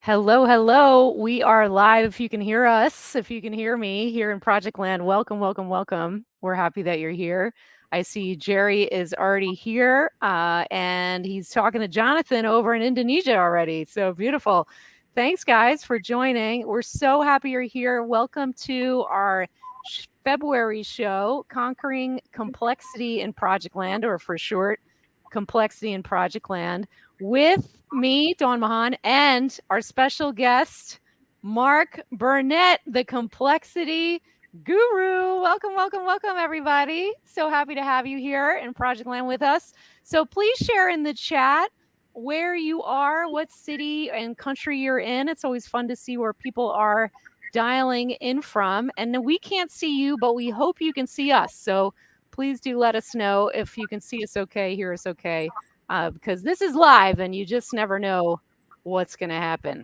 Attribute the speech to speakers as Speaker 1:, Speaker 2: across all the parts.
Speaker 1: Hello, hello. We are live. If you can hear us, if you can hear me here in Projectland, welcome, welcome, welcome. We're happy that you're here. I see Jerry is already here and he's talking to Jonathan over in Indonesia already. So beautiful. Thanks, guys, for joining. We're so happy you're here. Welcome to our February show, Conquering Complexity in Projectland, or for short, Complexity in Projectland, with me, Dawn Mahan, and our special guest, Mark Burnett, the complexity guru. Welcome, welcome, welcome, everybody. So happy to have you here in Projectland with us. So please share in the chat where you are, what city and country you're in. It's always fun to see where people are dialing in from. And we can't see you, but we hope you can see us. So please do let us know if you can see us okay, hear us okay, because this is live and you just never know what's going to happen.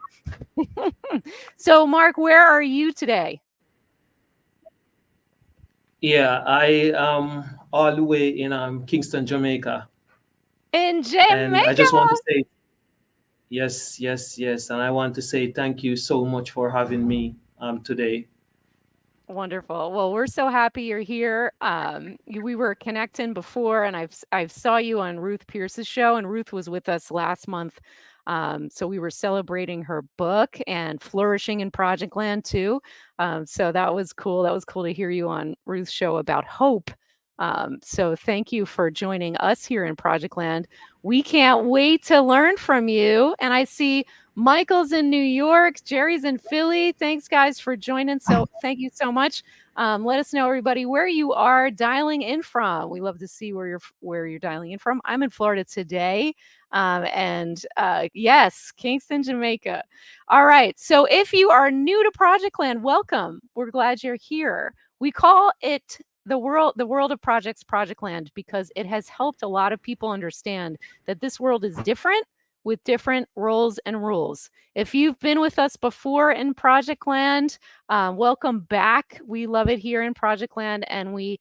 Speaker 1: So, Mark, where are you today?
Speaker 2: Yeah, I am all the way in Kingston, Jamaica,
Speaker 1: In
Speaker 2: and I
Speaker 1: Jamaica.
Speaker 2: just want to say yes, yes, yes, and I want to say thank you so much for having me today.
Speaker 1: Wonderful. Well, we're so happy you're here. We were connecting before, and I've saw you on Ruth Pierce's show, and Ruth was with us last month. So we were celebrating her book and flourishing in Project Land too. So that was cool. That was cool to hear you on Ruth's show about hope. So thank you for joining us here in Project Land. We can't wait to learn from you. And I see Michael's in New York. Jerry's in Philly. Thanks, guys, for joining. So, thank you so much. Let us know, everybody, where you are dialing in from. We love to see where you're dialing in from. I'm in Florida today, and yes, Kingston, Jamaica. All right. So, if you are new to Project Land, welcome. We're glad you're here. We call it the world of projects, Project Land, because it has helped a lot of people understand that this world is different with different roles and rules. If you've been with us before in Project Land, welcome back. We love it here in Project Land, and we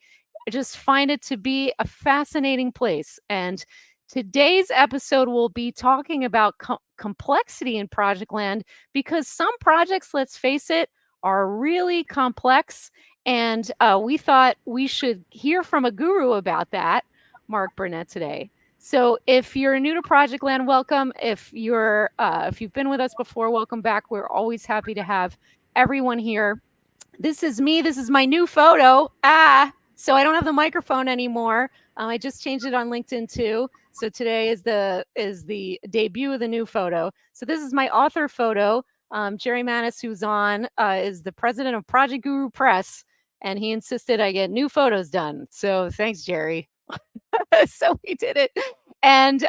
Speaker 1: just find it to be a fascinating place. And today's episode will be talking about complexity in Project Land because some projects, let's face it, are really complex. And we thought we should hear from a guru about that, Mark Burnett, today. So if you're new to Project Land, welcome. If you've been with us before, welcome back. We're always happy to have everyone here. This is me. This is my new photo. So I don't have the microphone anymore. I just changed it on LinkedIn too. So today is the debut of the new photo. So this is my author photo. Jerry Manis, who's on, is the president of Project Guru Press, and he insisted I get new photos done. So thanks, Jerry. So we did it. And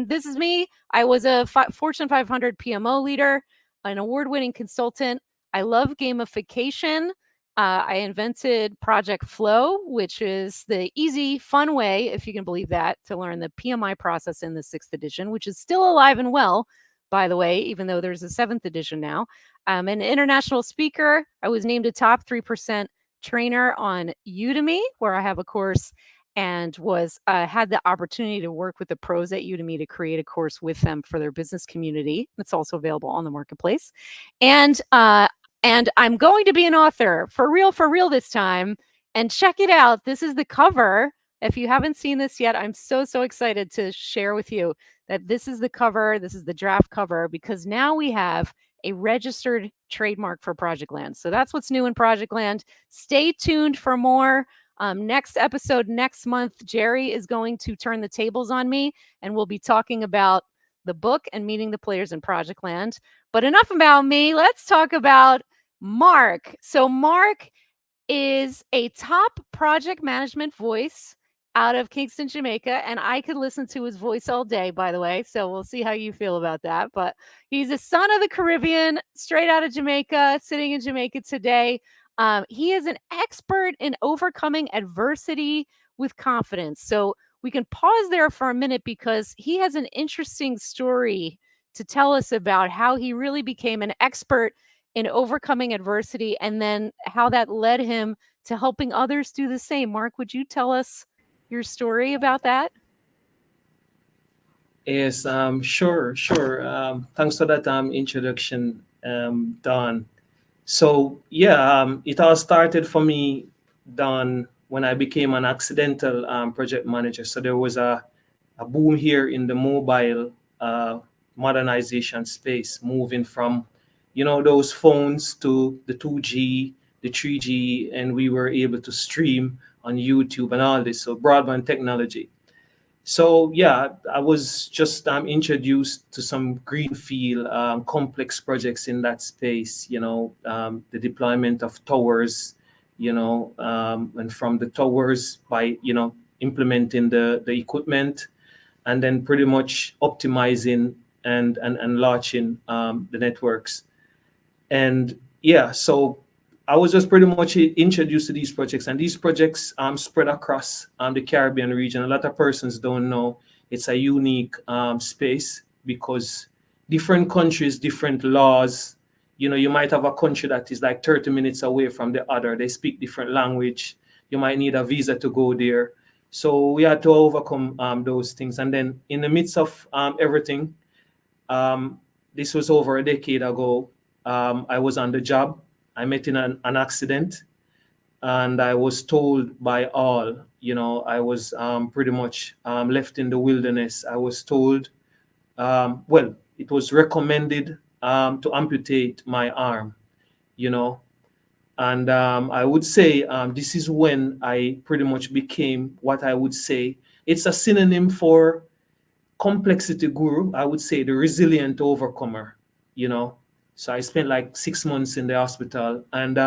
Speaker 1: this is me. I was a Fortune 500 PMO leader, an award-winning consultant. I love gamification. I invented Project Flow, which is the easy, fun way, if you can believe that, to learn the PMI process in the sixth edition, which is still alive and well, by the way, even though there's a seventh edition now. I'm an international speaker. I was named a top 3% trainer on Udemy, where I have a course, and was had the opportunity to work with the pros at Udemy to create a course with them for their business community. It's also available on the marketplace, and I'm going to be an author for real this time. And check it out. This is the cover. If you haven't seen this yet, I'm so excited to share with you that this is the cover. This is the draft cover because now we have a registered trademark for Project Land. So that's what's new in Project Land. Stay tuned for more. Next episode next month, Jerry is going to turn the tables on me, and we'll be talking about the book and meeting the players in Project Land. But enough about me. Let's talk about Mark. So, Mark is a top project management voice out of Kingston, Jamaica. And I could listen to his voice all day, by the way. So we'll see how you feel about that. But he's a son of the Caribbean, straight out of Jamaica, sitting in Jamaica today. He is an expert in overcoming adversity with confidence. So we can pause there for a minute because he has an interesting story to tell us about how he really became an expert in overcoming adversity and then how that led him to helping others do the same. Mark, would you tell us your story about that?
Speaker 2: Yes, sure, sure. Thanks for that introduction, Don. So yeah, it all started for me, Don, when I became an accidental project manager. So there was a boom here in the mobile uh, modernization space, moving from, those phones to the 2G, the 3G, and we were able to stream on YouTube and all this. So broadband technology. So yeah, I was just introduced to some greenfield complex projects in that space. The deployment of towers. And from the towers by implementing the equipment, and then pretty much optimizing and launching the networks. And yeah, so I was just pretty much introduced to these projects, and these projects spread across the Caribbean region. A lot of persons don't know it's a unique space because different countries, different laws. You might have a country that is like 30 minutes away from the other. They speak different language. You might need a visa to go there. So we had to overcome those things. And then in the midst of everything, um, this was over a decade ago. I was on the job. I met in an accident, and I was told by all, I was pretty much left in the wilderness. I was told, well, it was recommended to amputate my arm, you know. And I would say this is when I pretty much became what I would say it's a synonym for complexity guru. I would say the resilient overcomer, you know. So I spent like 6 months in the hospital, and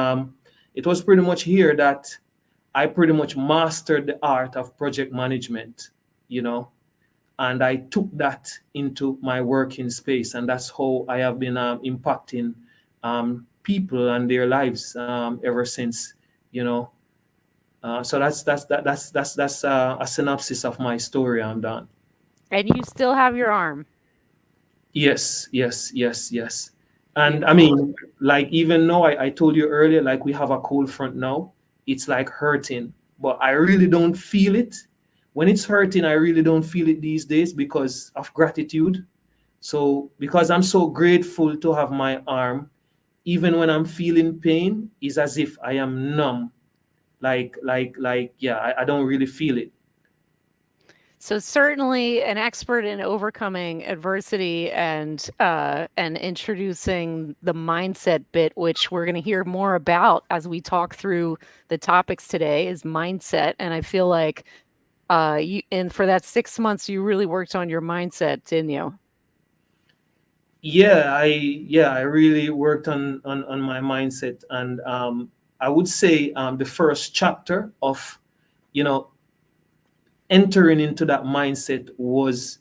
Speaker 2: it was pretty much here that I pretty much mastered the art of project management, you know, and I took that into my working space, and that's how I have been impacting people and their lives ever since, you know. So that's a synopsis of my story. I'm done.
Speaker 1: And you still have your arm.
Speaker 2: Yes, yes, yes, yes. And I
Speaker 1: Beautiful.
Speaker 2: mean, like even though I told you earlier, like we have a cold front now, it's like hurting, but I really don't feel it. When it's hurting, I really don't feel it these days because of gratitude. So because I'm so grateful to have my arm, even when I'm feeling pain, is as if I am numb. Yeah, I don't really feel it.
Speaker 1: So certainly an expert in overcoming adversity and introducing the mindset bit, which we're going to hear more about as we talk through the topics today, is mindset. And I feel like you and for that 6 months, you really worked on your mindset, didn't you?
Speaker 2: Yeah, I really worked on my mindset, and I would say the first chapter of you know entering into that mindset was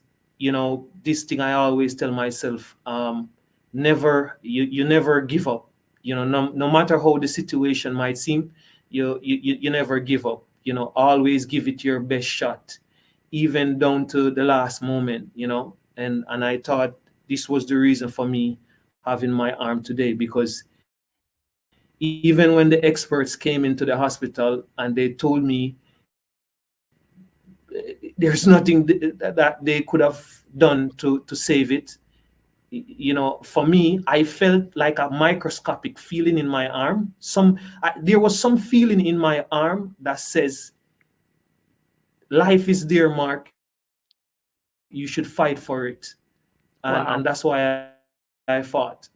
Speaker 2: this thing I always tell myself: never you never give up. No matter how the situation might seem, you never give up. Always give it your best shot, even down to the last moment. And I thought this was the reason for me having my arm today, because even when the experts came into the hospital and they told me there's nothing that they could have done to save it, for me, I felt like a microscopic feeling in my arm. There was some feeling in my arm that says, life is there, Mark, you should fight for it. And that's why I fought.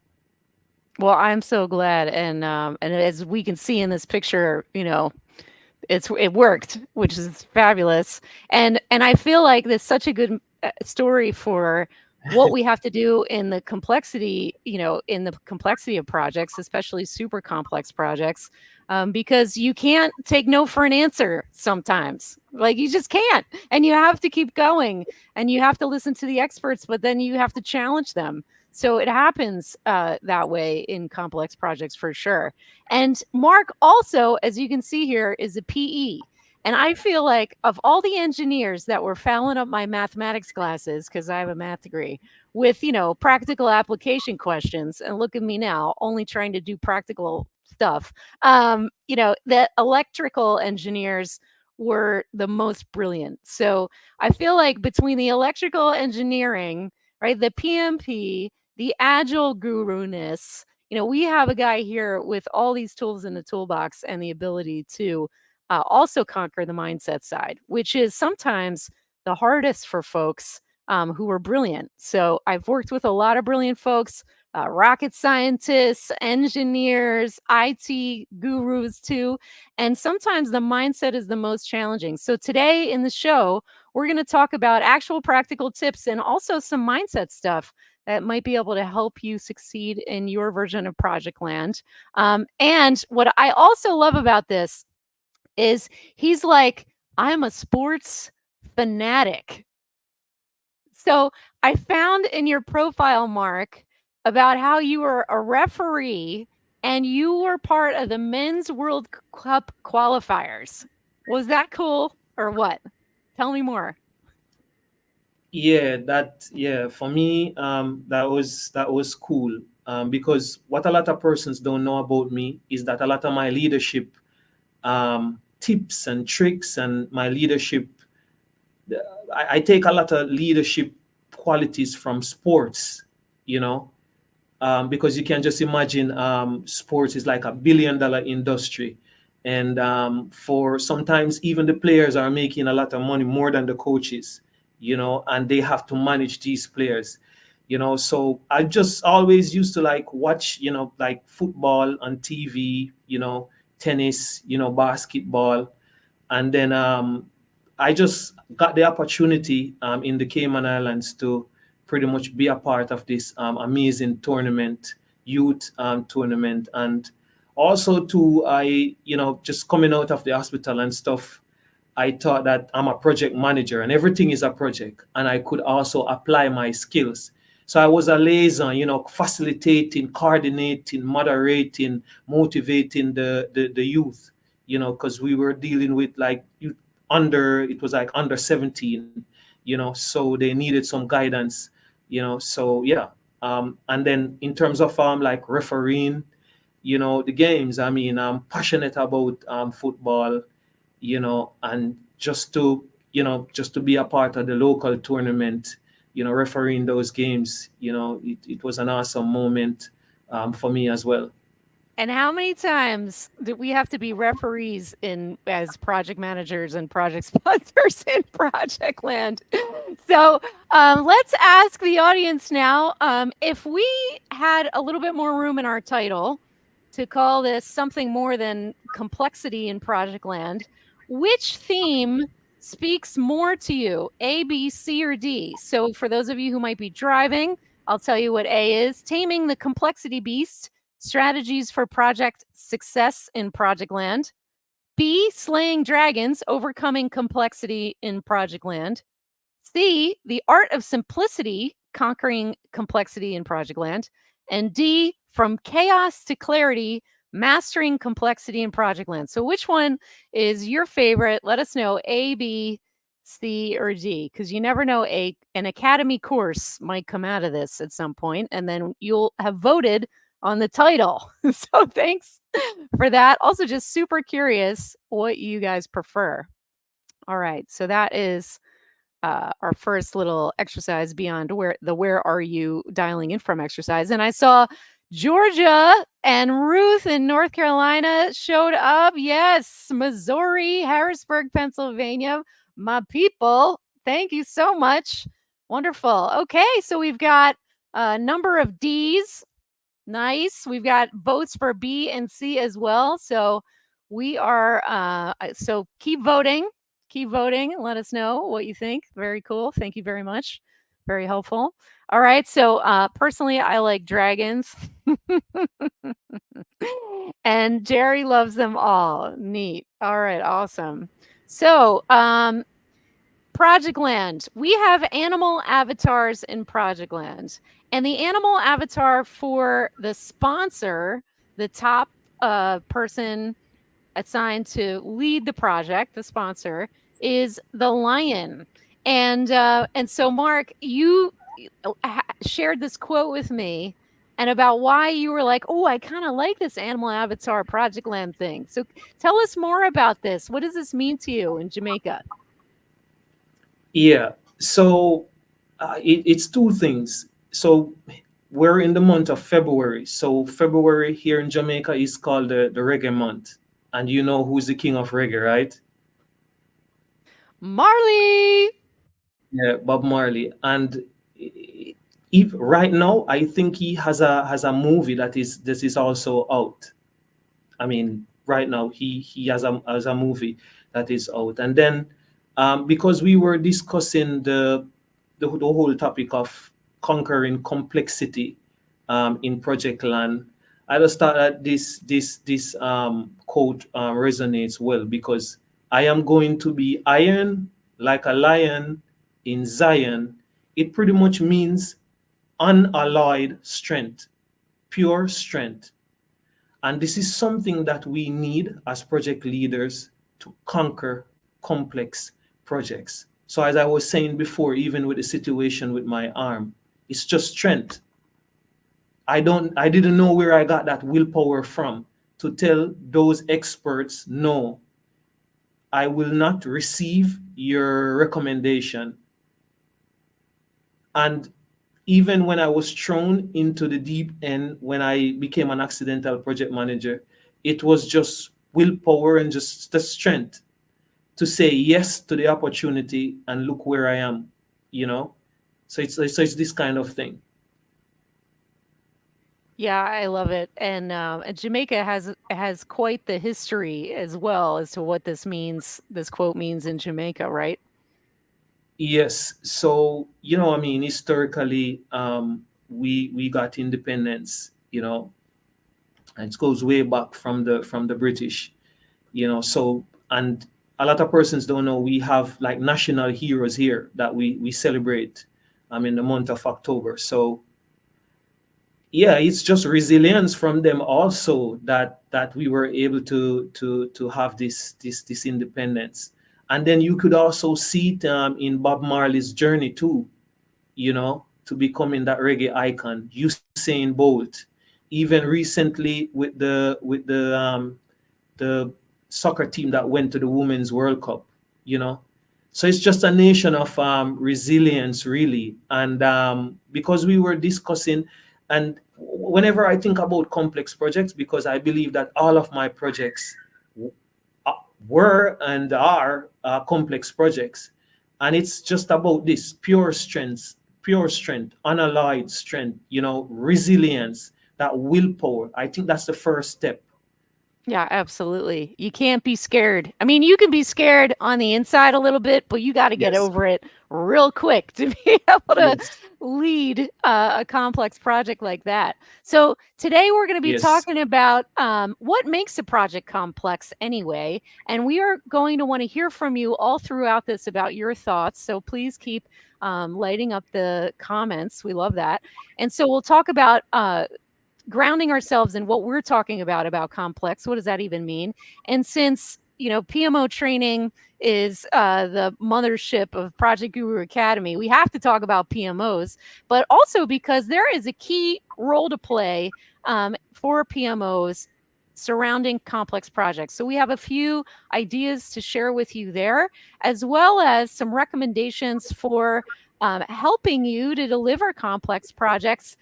Speaker 1: Wow. Well, I'm so glad, and as we can see in this picture, it worked, which is fabulous, and I feel like there's such a good, story for what we have to do in the complexity of projects, especially super complex projects, because you can't take no for an answer sometimes. Like, you just can't, and you have to keep going, and you have to listen to the experts, but then you have to challenge them. So it happens, that way in complex projects for sure. And Mark also, as you can see here, is a PE. And I feel like of all the engineers that were fouling up my mathematics classes, because I have a math degree, with, practical application questions, and look at me now, only trying to do practical stuff. The electrical engineers were the most brilliant. So I feel like between the electrical engineering, right, the PMP, the agile guru-ness, we have a guy here with all these tools in the toolbox and the ability to also conquer the mindset side, which is sometimes the hardest for folks who are brilliant. So I've worked with a lot of brilliant folks, rocket scientists, engineers, IT gurus too. And sometimes the mindset is the most challenging. So today in the show, we're going to talk about actual practical tips and also some mindset stuff that might be able to help you succeed in your version of Projectland. And what I also love about this is he's like, I'm a sports fanatic. So I found in your profile, Mark, about how you were a referee and you were part of the Men's World Cup qualifiers. Was that cool or what? Tell me more.
Speaker 2: Yeah, for me, that was cool. Because what a lot of persons don't know about me is that a lot of my leadership tips and tricks and my leadership, I take a lot of leadership qualities from sports, you know, because you can just imagine sports is like $1 billion industry. And for sometimes even the players are making a lot of money more than the coaches, and they have to manage these players. So I just always used to like watch, like football on TV, tennis, basketball. And then I just got the opportunity in the Cayman Islands to pretty much be a part of this amazing tournament, youth tournament. And also to just coming out of the hospital and stuff, I thought that I'm a project manager and everything is a project, and I could also apply my skills. So I was a liaison, facilitating, coordinating, moderating, motivating the youth, because we were dealing with like youth it was like under 17, so they needed some guidance, so yeah. And then in terms of like refereeing, the games, I mean, I'm passionate about football, and just to be a part of the local tournament, refereeing those games, it was an awesome moment for me as well.
Speaker 1: And how many times do we have to be referees in as project managers and project sponsors in Project Land? So let's ask the audience now if we had a little bit more room in our title to call this something more than complexity in Project Land, which theme speaks more to you, A, B, C, or D? So for those of you who might be driving, I'll tell you what A is: taming the complexity beast, strategies for project success in Project Land. B, slaying dragons, overcoming complexity in Project Land. C, the art of simplicity, conquering complexity in Project Land. And D, from chaos to clarity, mastering complexity in Project Land. So which one is your favorite? Let us know, A, B, C, or D, because you never know, an academy course might come out of this at some point, and then you'll have voted on the title. So thanks for that. Also, just super curious what you guys prefer. All right, so that is our first little exercise beyond where are you dialing in from exercise. And I saw Georgia and Ruth in North Carolina showed up. Yes, Missouri, Harrisburg, Pennsylvania, my people. Thank you so much. Wonderful. Okay, so we've got a number of D's. Nice. We've got votes for B and C as well. So we are so keep voting. Keep voting. Let us know what you think. Very cool. Thank you very much. Very helpful. All right. So personally, I like dragons. And Jerry loves them all. Neat. All right. Awesome. So Project Land. We have animal avatars in Project Land. And the animal avatar for the sponsor, the top person assigned to lead the project, the sponsor, is the lion. And so Mark, you shared this quote with me, and about why you were like, oh, I kind of like this animal avatar Projectland thing. So tell us more about this. What does this mean to you in Jamaica?
Speaker 2: Yeah. So it's two things. So we're in the month of February. So February here in Jamaica is called the reggae month. And you know who's the king of reggae, right?
Speaker 1: Marley!
Speaker 2: Yeah, Bob Marley. And if, right now, I think he has a movie that is this is also out. I mean, right now he has a movie that is out, and then because we were discussing the whole topic of conquering complexity in Project Land, I just thought that this quote resonates well because I am going to be iron like a lion in Zion. It pretty much means unalloyed strength, pure strength. And this is something that we need as project leaders to conquer complex projects. So, as I was saying before, even with the situation with my arm, it's just strength. I didn't know where I got that willpower from to tell those experts, no, I will not receive your recommendation. And even when I was thrown into the deep end, when I became an accidental project manager, it was just willpower and just the strength to say yes to the opportunity and look where I am, you know? So it's this kind of thing.
Speaker 1: Yeah, I love it, and Jamaica has quite the history as well as to what this means. This quote means in Jamaica, right?
Speaker 2: Yes. So, I mean, historically, we got independence, and it goes way back from the British, so and a lot of persons don't know we have like national heroes here that we celebrate in the month of October. So yeah, it's just resilience from them also that we were able to have this independence. And then you could also see it in Bob Marley's journey too, to becoming that reggae icon. Usain Bolt, even recently with the soccer team that went to the Women's World Cup, you know. So it's just a nation of resilience, really. And because we were discussing, and whenever I think about complex projects, because I believe that all of my projects uh, were and are complex projects, and it's just about this pure strength, unalloyed strength, resilience, that willpower. I think that's the first step.
Speaker 1: Yeah, absolutely. You can't be scared. I mean, you can be scared on the inside a little bit, but you got to get
Speaker 2: Yes,
Speaker 1: over it real quick to be able to
Speaker 2: yes,
Speaker 1: lead a complex project like that. So, today we're going to be
Speaker 2: yes.
Speaker 1: talking about what makes a project complex anyway. And we are going to want to hear from you all throughout this about your thoughts. So, please keep lighting up the comments. We love that. And so, we'll talk about grounding ourselves in what we're talking about complex. What does that even mean? And since PMO training is the mothership of Project Guru Academy, we have to talk about PMOs, but also because there is a key role to play for PMOs surrounding complex projects. So we have a few ideas to share with you there, as well as some recommendations for helping you to deliver complex projects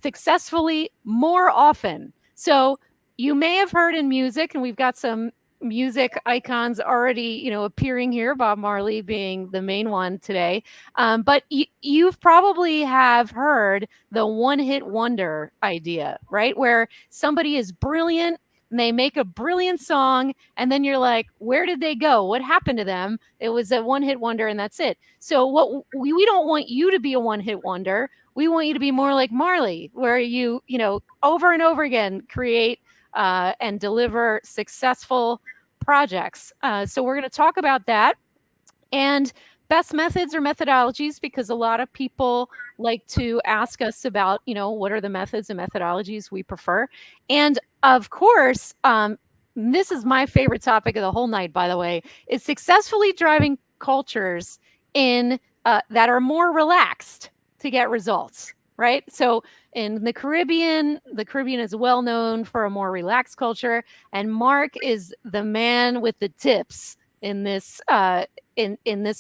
Speaker 1: successfully more often. So you may have heard in music, and we've got some music icons already, appearing here. Bob Marley being the main one today, but you've probably have heard the one-hit wonder idea, right? Where somebody is brilliant and they make a brilliant song, and then you're like, where did they go? What happened to them? It was a one-hit wonder, and that's it. So what we don't want you to be a one-hit wonder. We want you to be more like Marley, where you over and over again create and deliver successful projects. So we're going to talk about that and best methods or methodologies, because a lot of people like to ask us about, what are the methods and methodologies we prefer. And of course, this is my favorite topic of the whole night, by the way, is successfully driving cultures in that are more relaxed to get results. right? So in the Caribbean is well known for a more relaxed culture, and Mark is the man with the tips in this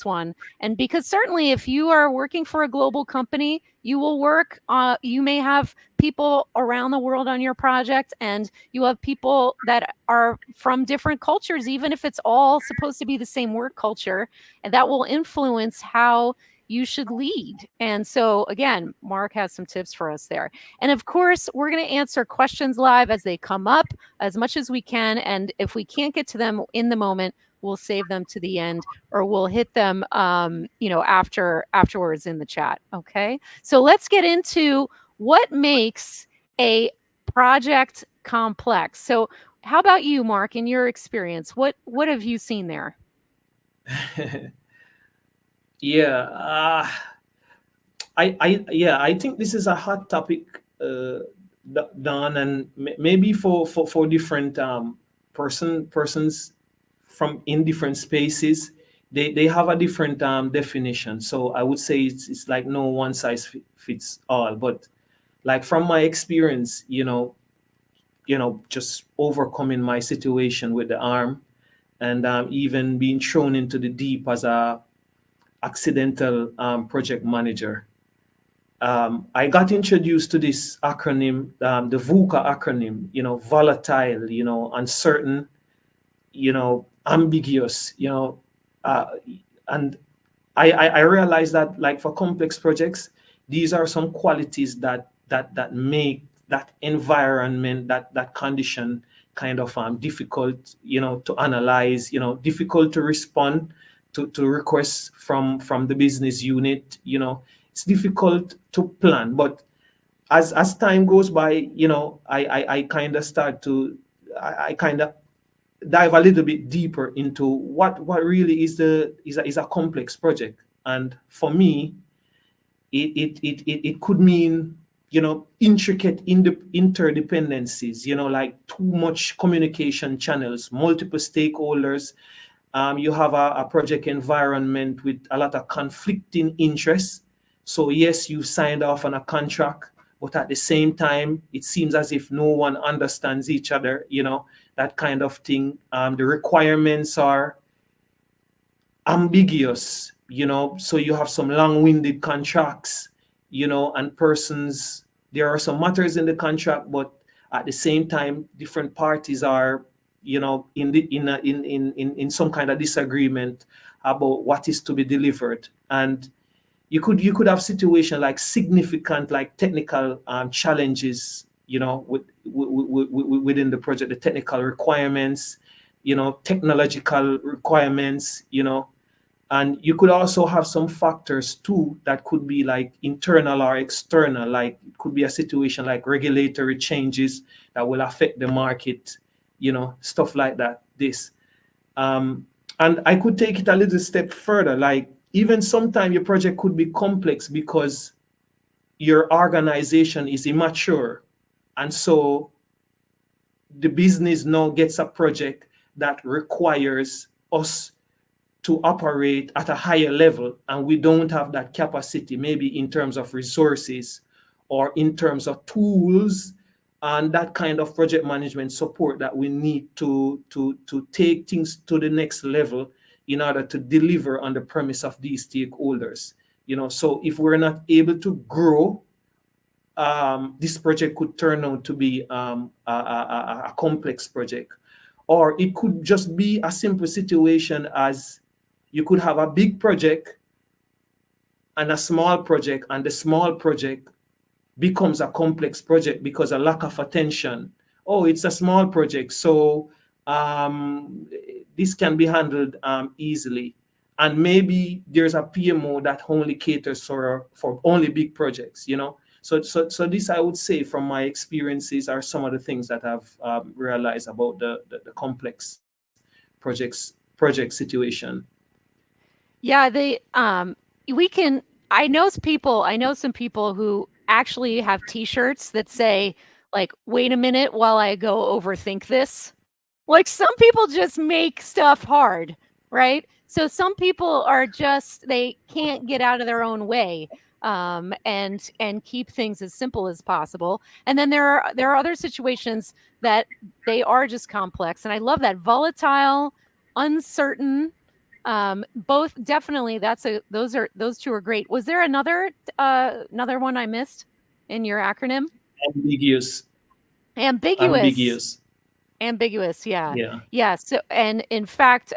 Speaker 1: one. And because certainly if you are working for a global company, you will work you may have people around the world on your project, and you have people that are from different cultures, even if it's all supposed to be the same work culture, and that will influence how you should lead. And so, again, Mark has some tips for us there. And of course, we're going to answer questions live as they come up as much as we can. And if we can't get to them in the moment, we'll save them to the end, or we'll hit them, afterwards in the chat. Okay. So let's get into what makes a project complex. So, how about you, Mark? In your experience, what have you seen there?
Speaker 2: Yeah, I think this is a hot topic, Don, and maybe for different persons from in different spaces, they have a different definition. So I would say it's like no one size fits all. But like from my experience, just overcoming my situation with the arm, and even being thrown into the deep as a accidental project manager. I got introduced to this acronym, the VUCA acronym, volatile, uncertain, ambiguous, uh, and I realized that like for complex projects, these are some qualities that make that environment, that condition kind of difficult, to analyze, difficult to respond to requests from the business unit. It's difficult to plan, but as time goes by, I kind of start to I kind of dive a little bit deeper into what really is a complex project. And for me, it could mean, intricate interdependencies, like too much communication channels, multiple stakeholders. You have a project environment with a lot of conflicting interests. So yes, you signed off on a contract, but at the same time, it seems as if no one understands each other, that kind of thing. The requirements are ambiguous, so you have some long-winded contracts, and persons, there are some matters in the contract, but at the same time, different parties are, in some kind of disagreement about what is to be delivered. And you could have situation like significant, like technical challenges, within the project, the technical requirements, technological requirements, and you could also have some factors too that could be like internal or external. Like it could be a situation like regulatory changes that will affect the market, stuff like that. This and I could take it a little step further. Like even sometimes your project could be complex because your organization is immature, and so the business now gets a project that requires us to operate at a higher level, and we don't have that capacity, maybe in terms of resources or in terms of tools and that kind of project management support that we need to take things to the next level in order to deliver on the premise of these stakeholders. So if we're not able to grow, this project could turn out to be a complex project. Or it could just be a simple situation as you could have a big project and a small project, and the small project becomes a complex project because a lack of attention. Oh, it's a small project, so um, this can be handled easily. And maybe there's a PMO that only caters for only big projects. So this, I would say, from my experiences, are some of the things that I've realized about the complex project situation.
Speaker 1: Yeah, we can I know some people who actually have t-shirts that say like, "Wait a minute while I go overthink this." Like some people just make stuff hard, right? So some people are just they can't get out of their own way. and keep things as simple as possible. And then there are other situations that they are just complex, and I love that volatile, uncertain. Both definitely. Those two are great. Was there another one I missed in your acronym?
Speaker 2: Ambiguous.
Speaker 1: Ambiguous.
Speaker 2: Ambiguous.
Speaker 1: Ambiguous, yeah.
Speaker 2: Yeah.
Speaker 1: Yeah, so and in fact,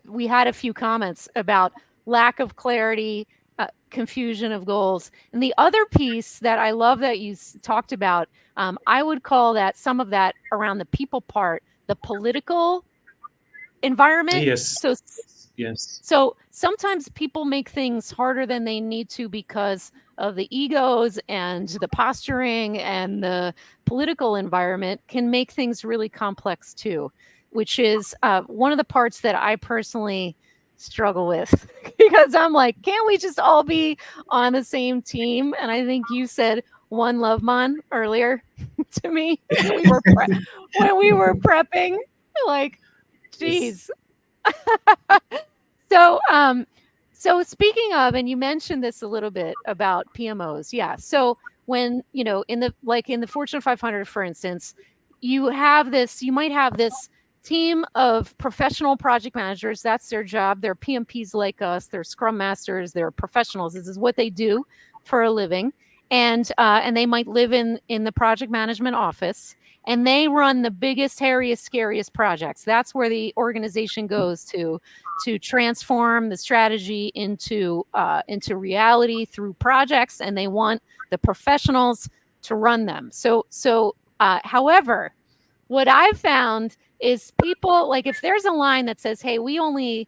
Speaker 1: we had a few comments about lack of clarity, confusion of goals. And the other piece that I love that you talked about, I would call that some of that around the people part, the political environment.
Speaker 2: Yes.
Speaker 1: So
Speaker 2: Yes.
Speaker 1: so sometimes people make things harder than they need to because of the egos and the posturing, and the political environment can make things really complex too, which is one of the parts that I personally struggle with because I'm like, can't we just all be on the same team? And I think you said one love man earlier to me when we were prepping. Like,
Speaker 2: Yes.
Speaker 1: geez, so, so speaking of, and you mentioned this a little bit about PMOs, yeah. So when in the Fortune 500, for instance, you might have this team of professional project managers. That's their job. They're PMPs like us. They're Scrum Masters. They're professionals. This is what they do for a living, and they might live in the project management office, and they run the biggest, hairiest, scariest projects. That's where the organization goes to transform the strategy into reality through projects, and they want the professionals to run them. However, what I've found is people, like, if there's a line that says, "Hey, we in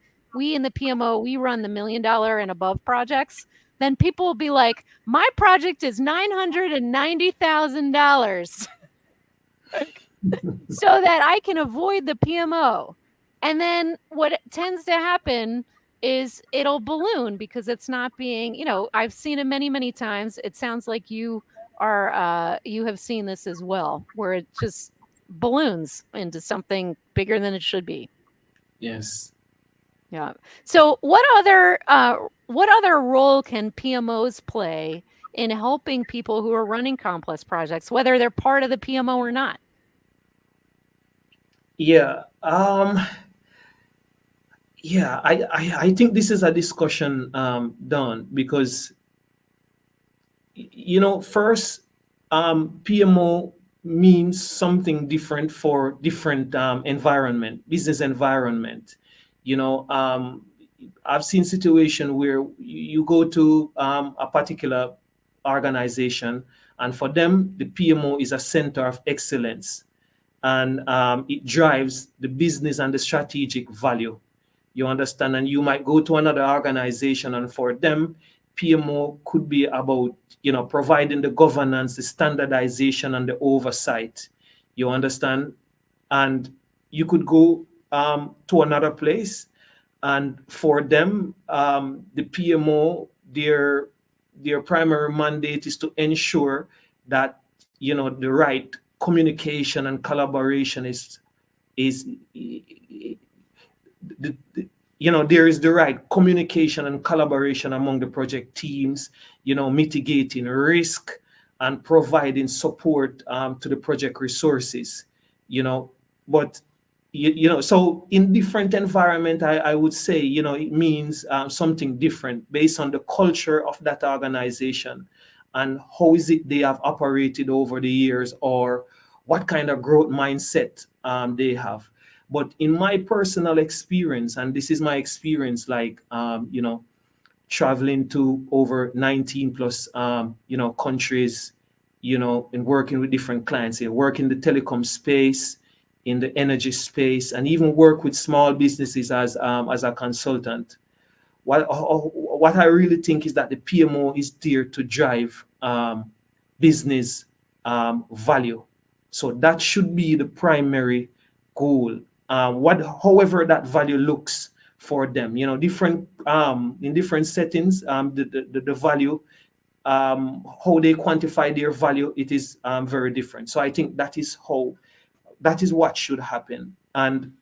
Speaker 1: the PMO, we run the $1 million and above projects," then people will be like, "My project is $990,000." So that I can avoid the PMO. And then what tends to happen is it'll balloon because it's not being, I've seen it many, many times. It sounds like you have seen this as well, where it just balloons into something bigger than it should be.
Speaker 2: Yes.
Speaker 1: Yeah. So what other role can PMOs play in helping people who are running complex projects, whether they're part of the PMO or not?
Speaker 2: Yeah. Yeah. I think this is a discussion done because first, PMO means something different for different business environment. You know, I've seen situation where you go to a particular organization, and for them, the PMO is a center of excellence, and it drives the business and the strategic value. You understand? And you might go to another organization, and for them, PMO could be about, providing the governance, the standardization, and the oversight. You understand? And you could go to another place, and for them, the PMO, their primary mandate is to ensure that the right communication and collaboration is there is the right communication and collaboration among the project teams, mitigating risk and providing support to the project resources, you know. But so in different environment, I would say, it means something different based on the culture of that organization and how is it they have operated over the years, or what kind of growth mindset they have. But in my personal experience, and this is my experience, like, traveling to over 19 plus, countries, and working with different clients, work in the telecom space, in the energy space, and even work with small businesses as a consultant. What I really think is that the PMO is there to drive business value. So that should be the primary goal. However that value looks for them, different in different settings, the value, how they quantify their value, it is very different. So I think that is what should happen. And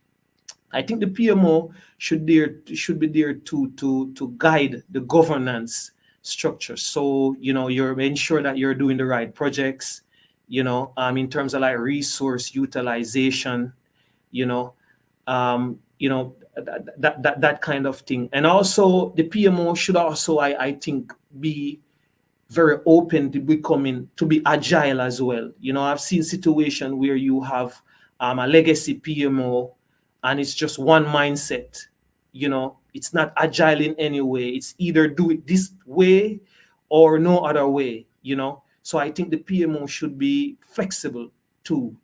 Speaker 2: I think the PMO should be there to guide the governance structure. So, you're ensure that you're doing the right projects, in terms of like resource utilization, you know, that kind of thing. And also the PMO should also, I think, be very open to becoming to be agile as well. I've seen situations where you have a legacy PMO and it's just one mindset. It's not agile in any way. It's either do it this way or no other way. So I think the PMO should be flexible too.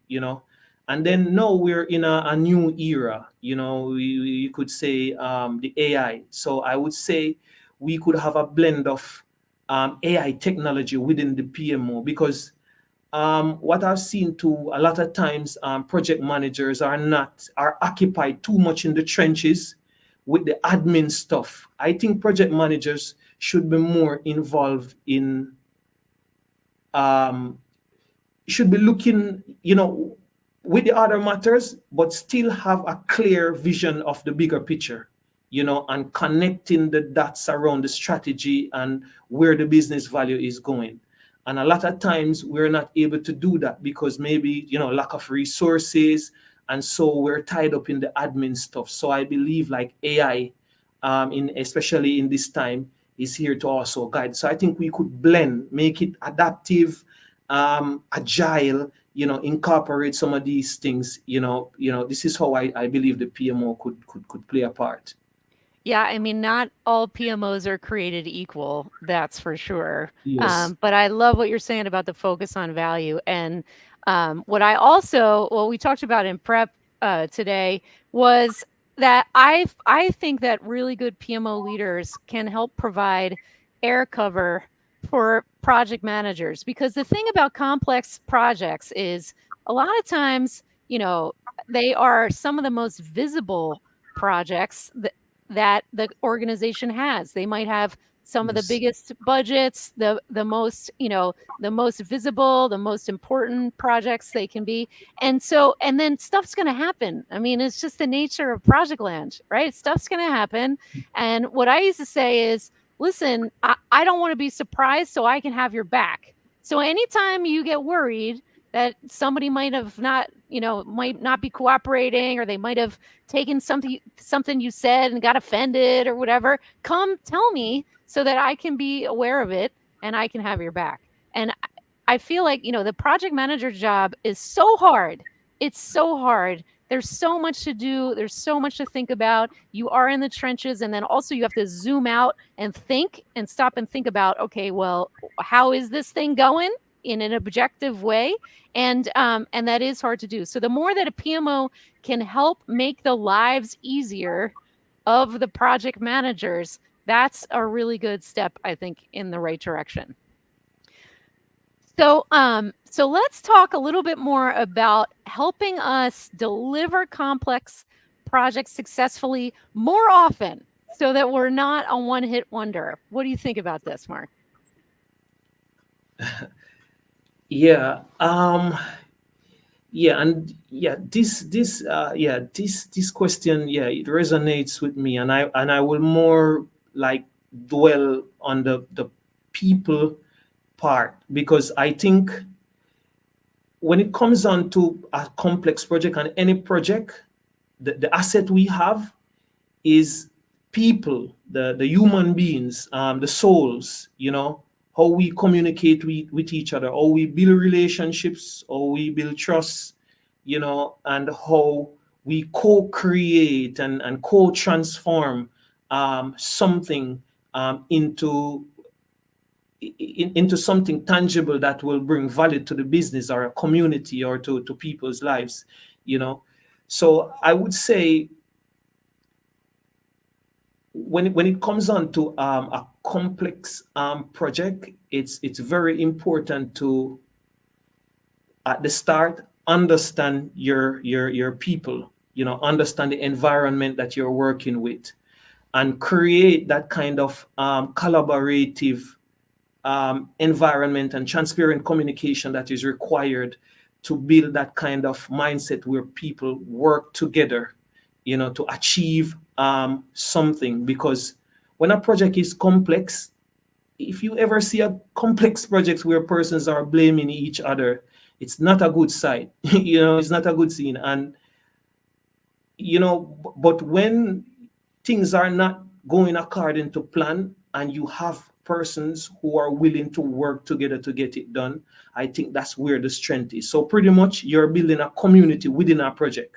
Speaker 2: And then now we're in a new era. You could say the AI. So I would say we could have a blend of AI technology within the PMO, because what I've seen too a lot of times, project managers are occupied too much in the trenches with the admin stuff. I think project managers should be more involved in um, should be looking, with the other matters, but still have a clear vision of the bigger picture, and connecting the dots around the strategy and where the business value is going. And a lot of times we're not able to do that because maybe, lack of resources. And so we're tied up in the admin stuff. So I believe like AI, especially in this time, is here to also guide. So I think we could blend, make it adaptive, agile, incorporate some of these things. This is how I believe the PMO could play a part.
Speaker 1: Yeah, I mean, not all PMOs are created equal, that's for sure.
Speaker 2: Yes.
Speaker 1: But I love what you're saying about the focus on value. And what I also, well, we talked about in prep today was that I think that really good PMO leaders can help provide air cover for project managers, because the thing about complex projects is a lot of times, they are some of the most visible projects that the organization has. They might have some of the
Speaker 2: Yes.
Speaker 1: biggest budgets, the most, the most visible, the most important projects they can be. And so, and then stuff's going to happen. I mean, it's just the nature of Projectland, right? Stuff's going to happen. And what I used to say is, listen, I don't want to be surprised, so I can have your back. So anytime you get worried that somebody might have not, might not be cooperating, or they might have taken something you said and got offended or whatever, come tell me so that I can be aware of it and I can have your back. And I feel like, the project manager job is so hard. It's so hard. There's so much to do. There's so much to think about. You are in the trenches. And then also you have to zoom out and think and stop and think about, okay, well, how is this thing going in an objective way? And that is hard to do. So the more that a PMO can help make the lives easier of the project managers, that's a really good step, I think, in the right direction. So let's talk a little bit more about helping us deliver complex projects successfully more often, so that we're not a one-hit wonder. What do you think about this, Mark?
Speaker 2: Yeah. Yeah. And yeah, this question, yeah, it resonates with me, and I will more like dwell on the people part, because I think when it comes on to a complex project and any project, the asset we have is people, the human beings, the souls, how we communicate with each other, how we build relationships, how we build trust, and how we co-create and co-transform something into something tangible that will bring value to the business or a community or to people's lives, you know. So I would say when it comes on to a complex project, it's very important to at the start understand your people, understand the environment that you're working with, and create that kind of collaborative environment and transparent communication that is required to build that kind of mindset where people work together, to achieve something. Because when a project is complex, if you ever see a complex project where persons are blaming each other, it's not a good sight. It's not a good scene. And but when things are not going according to plan and you have persons who are willing to work together to get it done, I think that's where the strength is. So pretty much you're building a community within a project.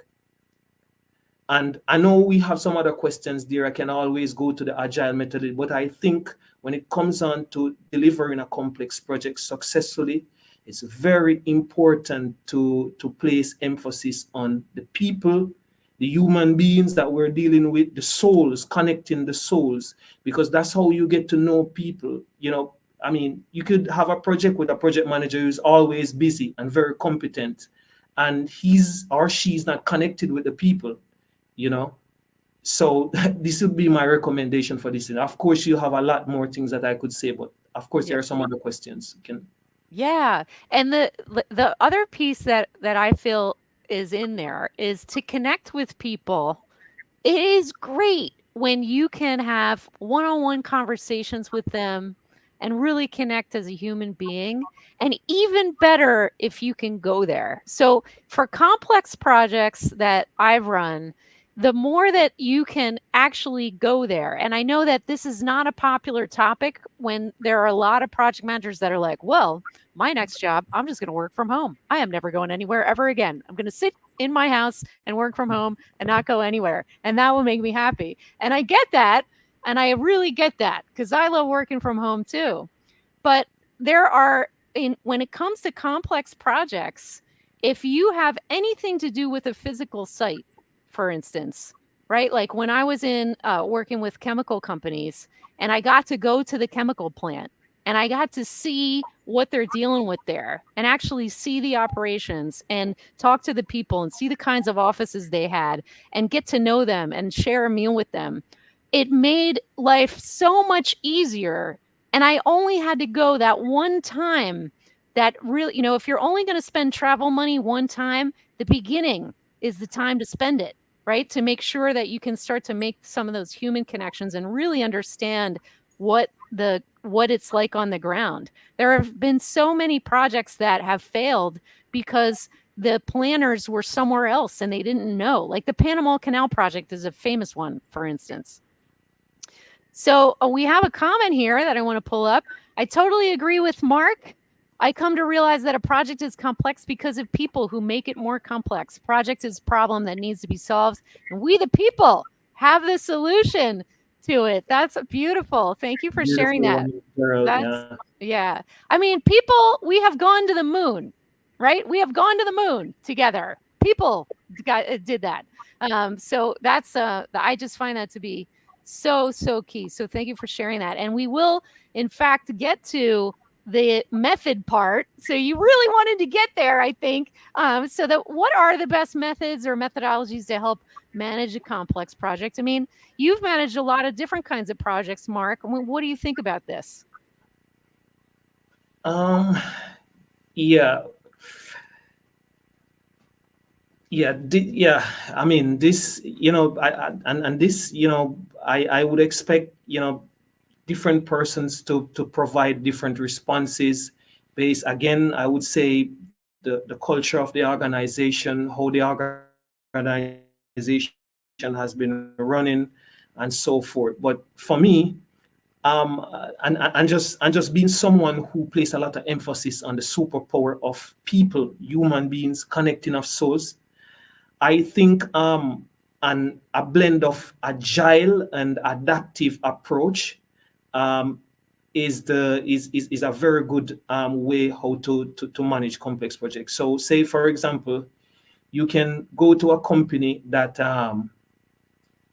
Speaker 2: And I know we have some other questions there. I can always go to the agile method, but I think when it comes on to delivering a complex project successfully, it's very important to place emphasis on the people, the human beings that we're dealing with, the souls, connecting the souls, because that's how you get to know people. I mean, you could have a project with a project manager who's always busy and very competent, and he's or she's not connected with the people, you know. So this would be my recommendation for this. And of course, you have a lot more things that I could say, but of course,
Speaker 1: Yeah.
Speaker 2: there are some other questions.
Speaker 1: Yeah, and the other piece that I feel is in there is to connect with people. It is great when you can have one-on-one conversations with them and really connect as a human being, and even better if you can go there. So, for complex projects that I've run, the more that you can actually go there, and I know that this is not a popular topic when there are a lot of project managers that are like, well, my next job, I'm just going to work from home. I am never going anywhere ever again. I'm going to sit in my house and work from home and not go anywhere. And that will make me happy. And I get that. And I really get that because I love working from home too. But there are, when it comes to complex projects, if you have anything to do with a physical site, for instance, right? Like when I was in working with chemical companies and I got to go to the chemical plant and I got to see what they're dealing with there and actually see the operations and talk to the people and see the kinds of offices they had and get to know them and share a meal with them. It made life so much easier. And I only had to go that one time. That really, if you're only going to spend travel money one time, the beginning is the time to spend it, right? To make sure that you can start to make some of those human connections and really understand what it's like on the ground. There have been so many projects that have failed because the planners were somewhere else and they didn't know. Like the Panama Canal project is a famous one, for instance. So we have a comment here that I want to pull up. I totally agree with Mark. I come to realize that a project is complex because of people who make it more complex. Project is a problem that needs to be solved, and we, the people, have the solution to it. That's beautiful. Thank you for sharing
Speaker 2: Beautiful
Speaker 1: that.
Speaker 2: one, Gerald.
Speaker 1: That's,
Speaker 2: Yeah.
Speaker 1: yeah. I mean, people, we have gone to the moon, right? We have gone to the moon together. People did that. So that's, I just find that to be so key. So thank you for sharing that. And we will, in fact, get to the method part. So you really wanted to get there, I think. So that what are the best methods or methodologies to help manage a complex project? I mean, you've managed a lot of different kinds of projects, Mark. I mean, what do you think about this?
Speaker 2: Um. Yeah. Yeah. I mean, this. And this. I would expect. Different persons to provide different responses based. Again, I would say the culture of the organization, how the organization has been running, and so forth. But for me, and just being someone who place a lot of emphasis on the superpower of people, human beings, connecting of souls, I think a blend of agile and adaptive approach um, is a very good way how to manage complex projects. So say for example, you can go to a company that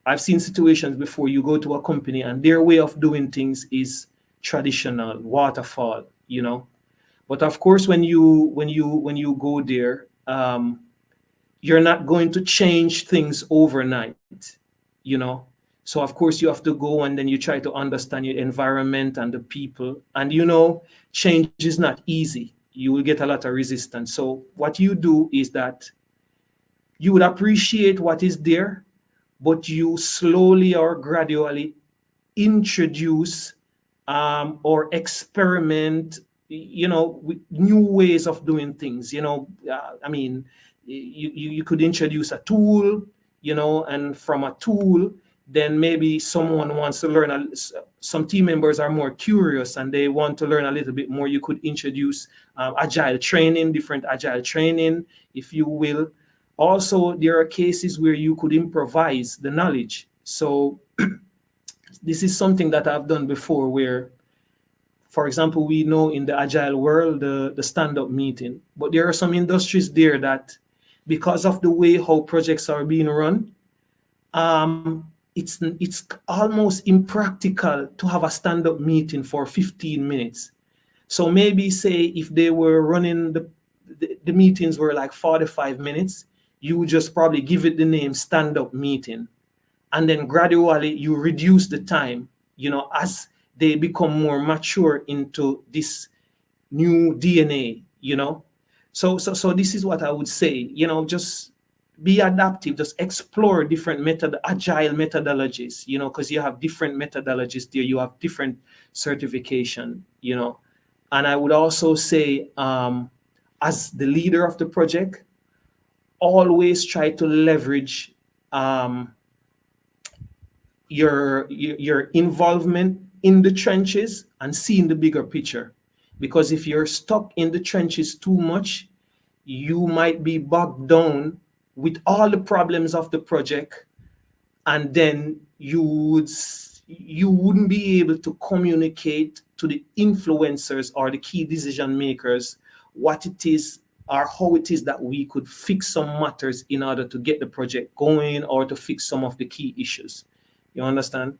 Speaker 2: I've seen situations before. You go to a company and their way of doing things is traditional waterfall, But of course, when you go there, you're not going to change things overnight, you know. So of course you have to go and then you try to understand your environment and the people. And change is not easy. You will get a lot of resistance. So what you do is that you would appreciate what is there, but you slowly or gradually introduce or experiment, with new ways of doing things. I mean, you could introduce a tool, and from a tool, then maybe someone wants to learn. Some team members are more curious and they want to learn a little bit more. You could introduce agile training, different agile training, if you will. Also, there are cases where you could improvise the knowledge. So this is something that I've done before where, for example, we know in the agile world, the stand-up meeting, but there are some industries there that, because of the way how projects are being run, it's almost impractical to have a stand-up meeting for 15 minutes. So maybe say if they were running the meetings were like 45 minutes, you would just probably give it the name stand-up meeting, and then gradually you reduce the time, as they become more mature into this new DNA. So this is what I would say. Just be adaptive, just explore different agile methodologies, because you have different methodologies there, you have different certification. And I would also say, as the leader of the project, always try to leverage your involvement in the trenches and seeing the bigger picture. Because if you're stuck in the trenches too much, you might be bogged down with all the problems of the project, and then you wouldn't be able to communicate to the influencers or the key decision makers what it is or how it is that we could fix some matters in order to get the project going or to fix some of the key issues. You understand?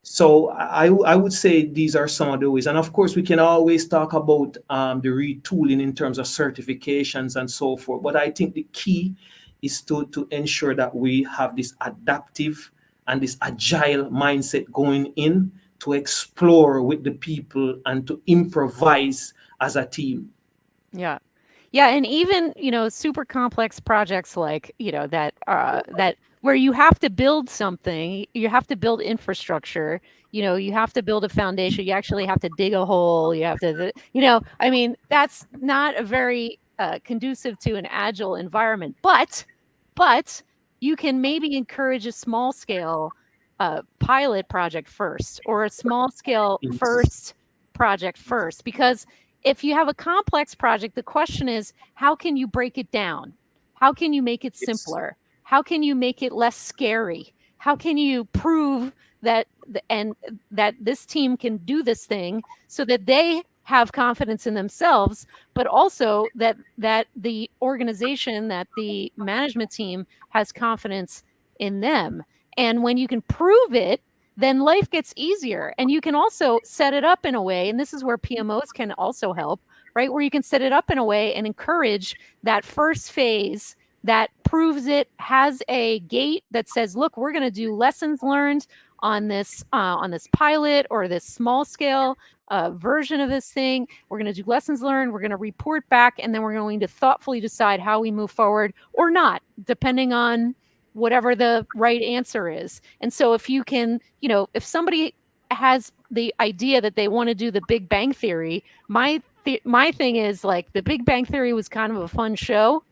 Speaker 2: So I would say these are some of the ways. And of course, we can always talk about the retooling in terms of certifications and so forth. But I think the key is to ensure that we have this adaptive and this agile mindset going in, to explore with the people and to improvise as a team.
Speaker 1: Yeah. Yeah, and even, super complex projects like, that where you have to build something, you have to build infrastructure, you have to build a foundation, you actually have to dig a hole, you have to, I mean, that's not a very conducive to an agile environment, but you can maybe encourage a small scale pilot project first, or a small scale
Speaker 2: Yes.
Speaker 1: first project first, because if you have a complex project, the question is, how can you break it down? How can you make it
Speaker 2: Yes.
Speaker 1: simpler? How can you make it less scary? How can you prove that and that this team can do this thing so that they have confidence in themselves, but also that the organization, that the management team has confidence in them. And when you can prove it, then life gets easier. And you can also set it up in a way, and this is where PMOs can also help, right? Where you can set it up in a way and encourage that first phase that proves it, has a gate that says, look, we're going to do lessons learned on this pilot or this small scale version of this thing. We're going to do lessons learned. We're going to report back, and then we're going to thoughtfully decide how we move forward or not, depending on whatever the right answer is. And so if you can, if somebody has the idea that they want to do the Big Bang Theory, my thing is, like, the Big Bang Theory was kind of a fun show,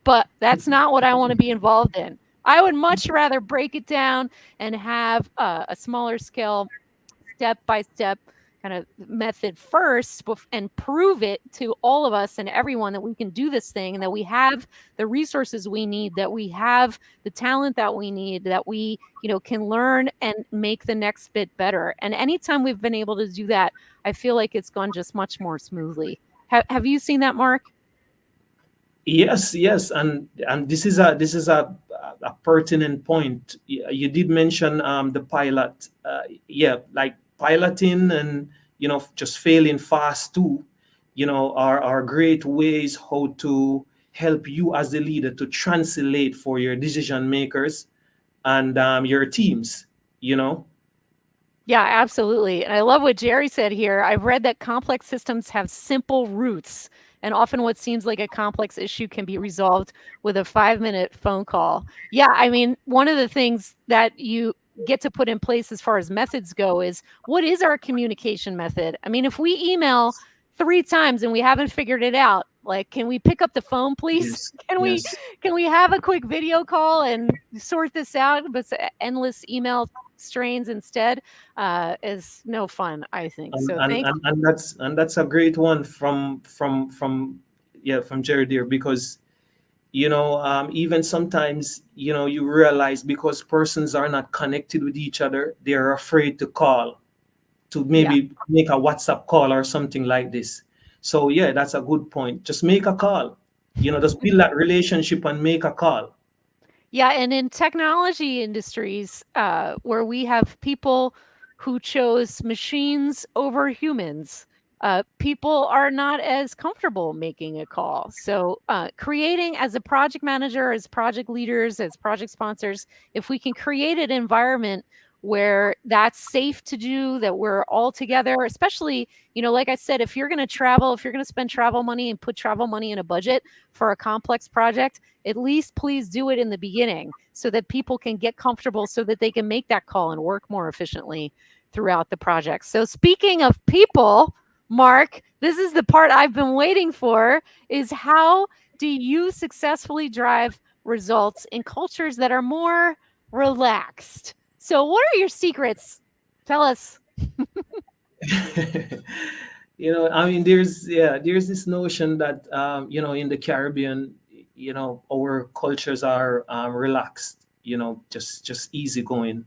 Speaker 1: but that's not what I want to be involved in. I would much rather break it down and have a smaller scale, step by step kind of method first, and prove it to all of us and everyone that we can do this thing, and that we have the resources we need, that we have the talent that we need, that we, can learn and make the next bit better. And anytime we've been able to do that, I feel like it's gone just much more smoothly. Have you seen that, Mark?
Speaker 2: Yes, yes, and this is a pertinent point. You did mention the pilot. Yeah, like piloting and just failing fast too. Are great ways how to help you as the leader to translate for your decision makers and your teams. You know.
Speaker 1: Yeah, absolutely. And I love what Jerry said here. I've read that complex systems have simple roots, and often what seems like a complex issue can be resolved with a 5-minute phone call. Yeah, I mean, one of the things that get to put in place as far as methods go is, what is our communication method? I mean, if we email 3 times and we haven't figured it out, like, can we pick up the phone, please?
Speaker 2: Yes,
Speaker 1: can we
Speaker 2: yes.
Speaker 1: can we have a quick video call and sort this out? But endless email strains instead is no fun, I think.
Speaker 2: and
Speaker 1: So
Speaker 2: and,
Speaker 1: thank.
Speaker 2: and, and that's a great one from yeah, from Jerry dear, because even sometimes, you realize, because persons are not connected with each other, they're afraid to call, to
Speaker 1: Yeah.
Speaker 2: maybe make a WhatsApp call or something like this. So yeah, that's a good point. Just make a call, just build that relationship and make a call.
Speaker 1: Yeah, and in technology industries, where we have people who chose machines over humans, people are not as comfortable making a call. So, creating as a project manager, as project leaders, as project sponsors, if we can create an environment where that's safe to do, that we're all together, especially, like I said, if you're going to travel, if you're going to spend travel money and put travel money in a budget for a complex project, at least please do it in the beginning so that people can get comfortable, so that they can make that call and work more efficiently throughout the project. So speaking of people, Mark, this is the part I've been waiting for, is how do you successfully drive results in cultures that are more relaxed? So what are your secrets? Tell us.
Speaker 2: I mean, there's this notion that in the Caribbean, our cultures are relaxed, just easygoing,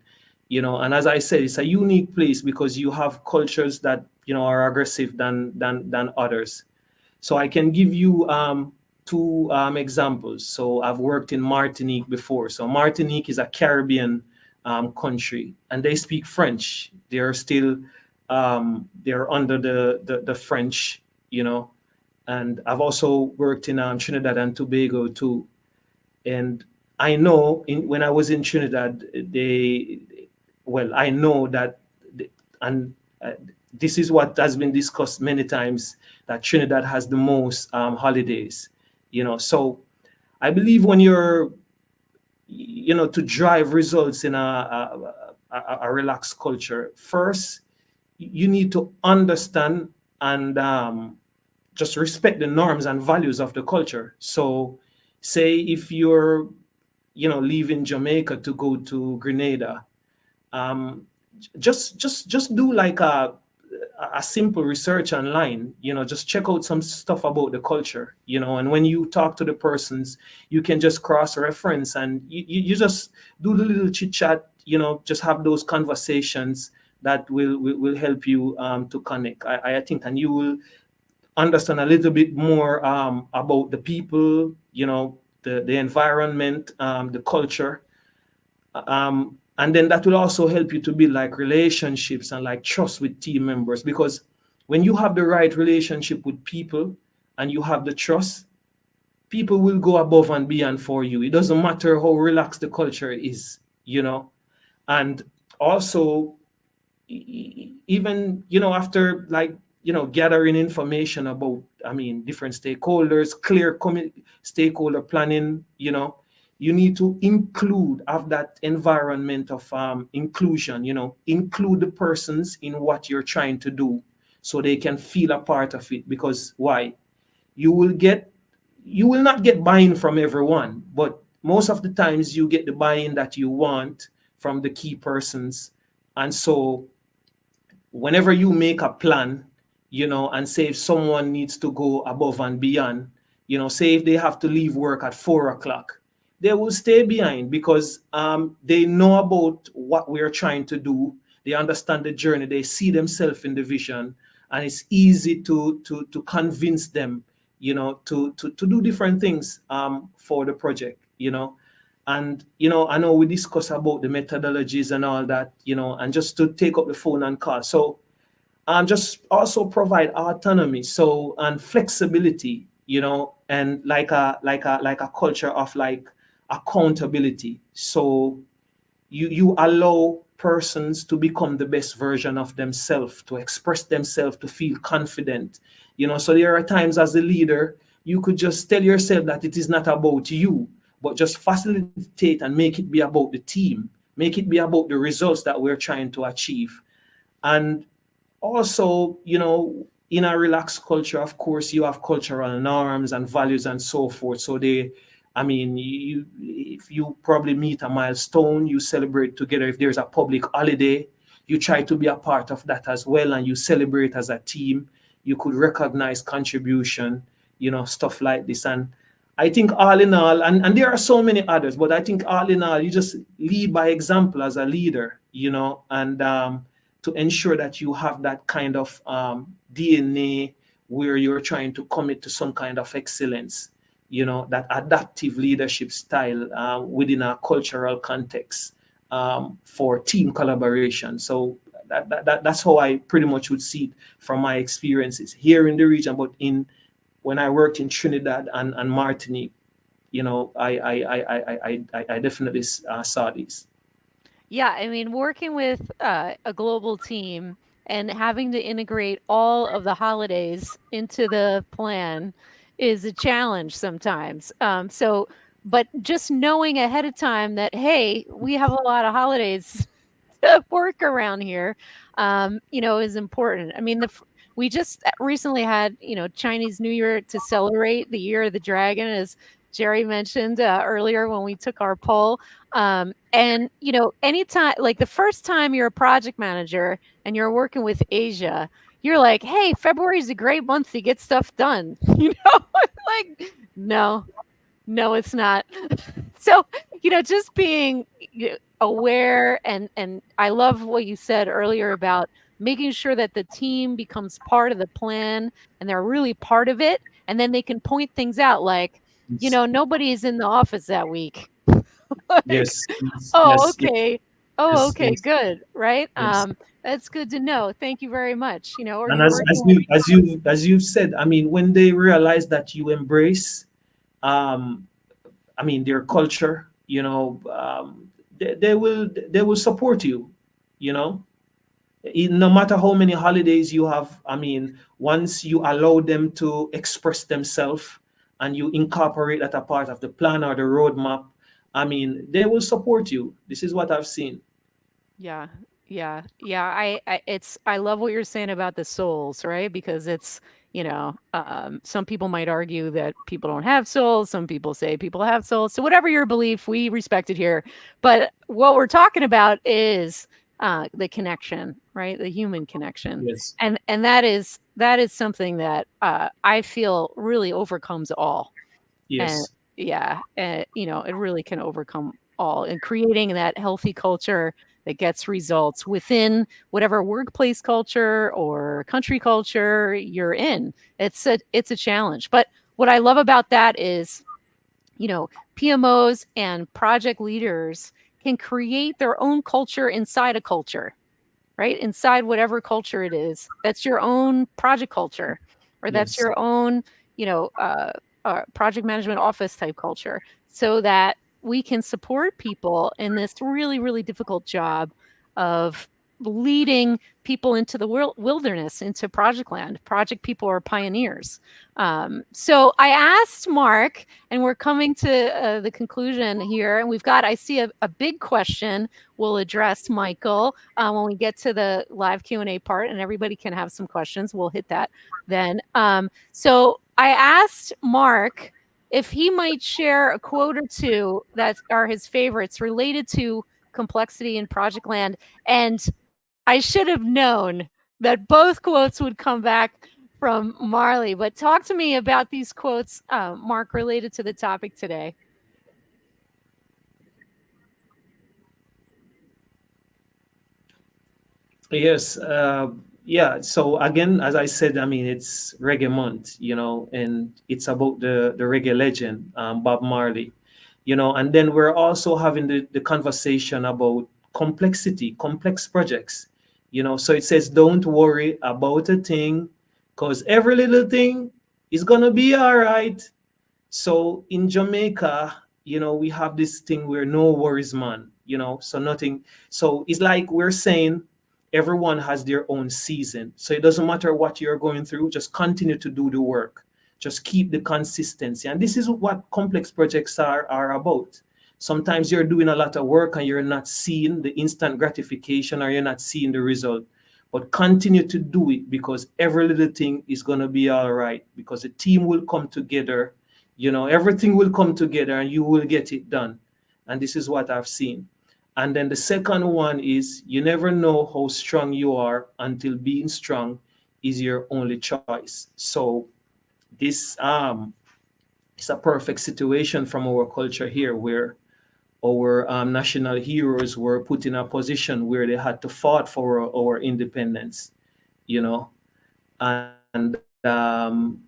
Speaker 2: and as I said, it's a unique place because you have cultures that are aggressive than others. So I can give you two examples. So I've worked in Martinique before. So Martinique is a Caribbean country, and they speak French. They're under the French, And I've also worked in Trinidad and Tobago too. And I know when I was in Trinidad, I know that, and this is what has been discussed many times, that Trinidad has the most holidays, So I believe when you're, to drive results in a relaxed culture, first, you need to understand and just respect the norms and values of the culture. So, say if you're, leaving Jamaica to go to Grenada, um, just do like a simple research online. Just check out some stuff about the culture. And when you talk to the persons, you can just cross reference, and you just do the little chit chat. Just have those conversations that will help you to connect. I think, and you will understand a little bit more about the people, the environment, the culture, and then that will also help you to build like relationships and like trust with team members, because when you have the right relationship with people and you have the trust, people will go above and beyond for you. It doesn't matter how relaxed the culture is, and also, even after, like, gathering information about, I mean, different stakeholders, clear stakeholder planning, you need to have that environment of inclusion, include the persons in what you're trying to do, so they can feel a part of it. Because why? you will get you will not get buy-in from everyone, but most of the times you get the buy-in that you want from the key persons. And so whenever you make a plan, and say if someone needs to go above and beyond, say if they have to leave work at 4 o'clock, they will stay behind because they know about what we're trying to do. They understand the journey. They see themselves in the vision, and it's easy to convince them, to do different things for the project, And I know we discuss about the methodologies and all that, and just to take up the phone and call. So just also provide autonomy, so, and flexibility, and like a culture of like accountability. So you allow persons to become the best version of themselves, to express themselves, to feel confident. So there are times as a leader, you could just tell yourself that it is not about you, but just facilitate and make it be about the team. Make it be about the results that we're trying to achieve. And also, in a relaxed culture, of course, you have cultural norms and values and so forth. So if you probably meet a milestone, you celebrate together. If there's a public holiday, you try to be a part of that as well, and you celebrate as a team. You could recognize contribution, stuff like this. And I think all in all, and there are so many others, but I think all in all, you just lead by example as a leader, and to ensure that you have that kind of DNA where you're trying to commit to some kind of excellence, that adaptive leadership style within a cultural context for team collaboration. So that's how I pretty much would see it from my experiences here in the region, but when I worked in Trinidad and Martinique, I definitely saw these.
Speaker 1: Yeah, I mean, working with a global team and having to integrate all of the holidays into the plan is a challenge sometimes. But just knowing ahead of time that, hey, we have a lot of holidays to work around here, is important. I mean, we just recently had, Chinese New Year to celebrate the Year of the Dragon, as Jerry mentioned earlier when we took our poll. And, anytime, like the first time you're a project manager and you're working with Asia, you're like, hey, February is a great month to get stuff done. Like, no, no, it's not. So, just being aware, and I love what you said earlier about making sure that the team becomes part of the plan and they're really part of it, and then they can point things out like,
Speaker 2: Yes,
Speaker 1: nobody's in the office that week. Like,
Speaker 2: yes, yes,
Speaker 1: oh,
Speaker 2: yes,
Speaker 1: okay. Oh,
Speaker 2: yes,
Speaker 1: okay,
Speaker 2: yes,
Speaker 1: good, right?
Speaker 2: yes.
Speaker 1: That's good to know. Thank you very much. Are
Speaker 2: And
Speaker 1: you
Speaker 2: as
Speaker 1: working with
Speaker 2: you've said, I mean, when they realize that you embrace, um, their culture, they will support you, you know. No matter how many holidays you have, once you allow them to express themselves and you incorporate that a part of the plan or the roadmap, they will support you. This is what I've seen.
Speaker 1: Yeah, yeah, yeah. I love what you're saying about the souls, right? Because it's, some people might argue that people don't have souls. Some people say people have souls. So whatever your belief, we respect it here. But what we're talking about is the connection, right? The human connection,
Speaker 2: Yes,
Speaker 1: and that is something that I feel really overcomes all. And
Speaker 2: yes,
Speaker 1: yeah, it really can overcome all and creating that healthy culture that gets results within whatever workplace culture or country culture you're in. It's a challenge. But what I love about that is, PMOs and project leaders can create their own culture inside a culture, right? Inside whatever culture it is, that's your own project culture, or that's
Speaker 2: yes,
Speaker 1: your own, project management office type culture, so that we can support people in this really, really difficult job of leading people into the wilderness, into project land. Project people are pioneers. So I asked Mark, and we're coming to the conclusion here, and I see a big question we'll address, Michael, when we get to the live Q&A part, and everybody can have some questions. We'll hit that then. So I asked Mark if he might share a quote or two that are his favorites related to complexity in Project Land. And I should have known that both quotes would come back from Marley. But talk to me about these quotes, Mark, related to the topic today.
Speaker 2: yes. Yeah. So again, as I said, it's Reggae Month, and it's about the reggae legend, Bob Marley, and then we're also having the conversation about complexity, complex projects, So it says, don't worry about a thing, because every little thing is gonna be all right. So in Jamaica, we have this thing where no worries, man, so nothing. So it's like we're saying everyone has their own season. So it doesn't matter what you're going through, just continue to do the work. Just keep the consistency. And this is what complex projects are about. Sometimes you're doing a lot of work and you're not seeing the instant gratification or you're not seeing the result. But continue to do it because every little thing is going to be all right because the team will come together. Everything will come together and you will get it done. And this is what I've seen. And then the second one is you never know how strong you are until being strong is your only choice. So this is a perfect situation from our culture here where our national heroes were put in a position where they had to fight for our independence, you know. And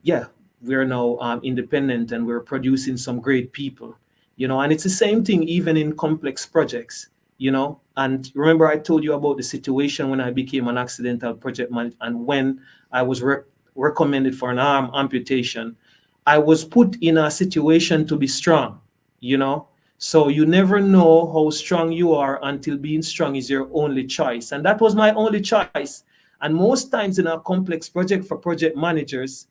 Speaker 2: yeah, we're now independent and we're producing some great people, and it's the same thing even in complex projects, And remember, I told you about the situation when I became an accidental project manager and when I was recommended for an arm amputation. I was put in a situation to be strong, you know. So you never know how strong you are until being strong is your only choice. And that was my only choice. And most times in a complex project for project managers,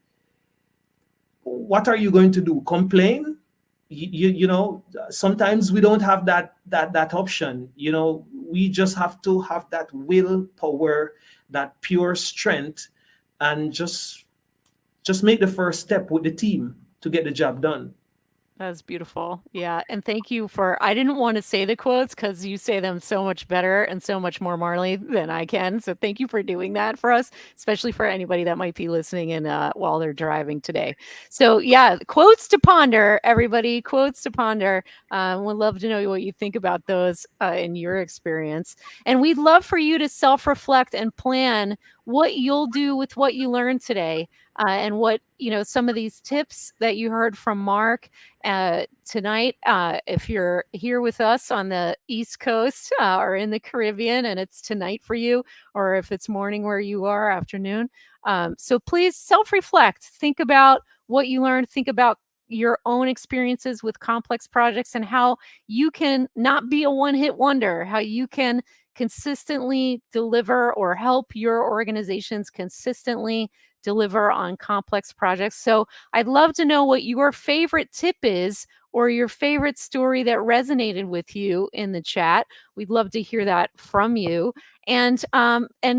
Speaker 2: what are you going to do? Complain? Sometimes we don't have that option. We just have to have that willpower, that pure strength, and just make the first step with the team to get the job done.
Speaker 1: That's beautiful. Yeah, and thank you for I didn't wanna say the quotes because you say them so much better and so much more Marley than I can, so thank you for doing that for us, especially for anybody that might be listening in, while they're driving today. So, yeah, quotes to ponder, everybody, quotes to ponder. Would love to know what you think about those, in your experience, and we'd love for you to self-reflect and plan what you'll do with what you learned today, and what some of these tips that you heard from Mark tonight. If you're here with us on the East Coast or in the Caribbean and it's tonight for you, or if it's morning where you are, afternoon. So please self reflect. Think about what you learned. Think about your own experiences with complex projects and how you can not be a one hit wonder, how you can consistently deliver or help your organizations consistently deliver on complex projects. So I'd love to know what your favorite tip is or your favorite story that resonated with you in the chat. We'd love to hear that from you, and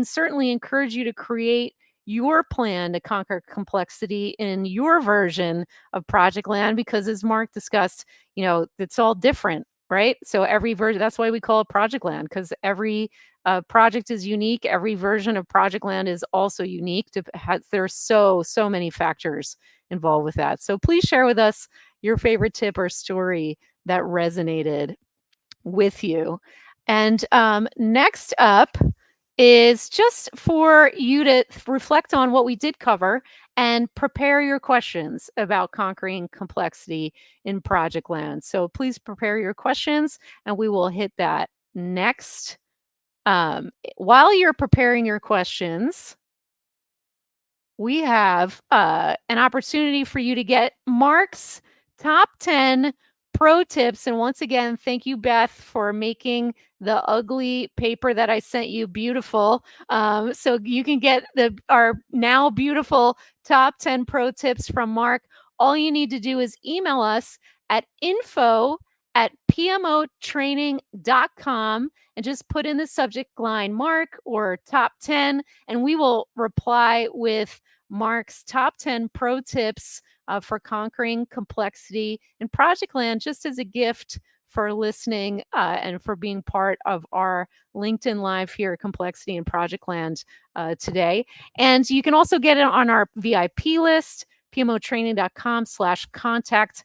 Speaker 1: certainly encourage you to create your plan to conquer complexity in your version of Project Land because, as Mark discussed, it's all different, right? So every version, that's why we call it Project Land, because every project is unique. Every version of Project Land is also unique. There's so many factors involved with that. So please share with us your favorite tip or story that resonated with you. And next up is just for you to reflect on what we did cover and prepare your questions about conquering complexity in Project Land. So please prepare your questions and we will hit that next. While you're preparing your questions, we have an opportunity for you to get Mark's top 10 pro tips. And once again, thank you, Beth, for making the ugly paper that I sent you beautiful. So you can get our now beautiful top 10 pro tips from Mark. All you need to do is email us at info@pmotraining.com and just put in the subject line Mark or top 10, and we will reply with Mark's top 10 pro tips for conquering complexity in Project Land, just as a gift for listening and for being part of our LinkedIn Live here at Complexity in Project Land today. And you can also get it on our VIP list, pmotraining.com/contact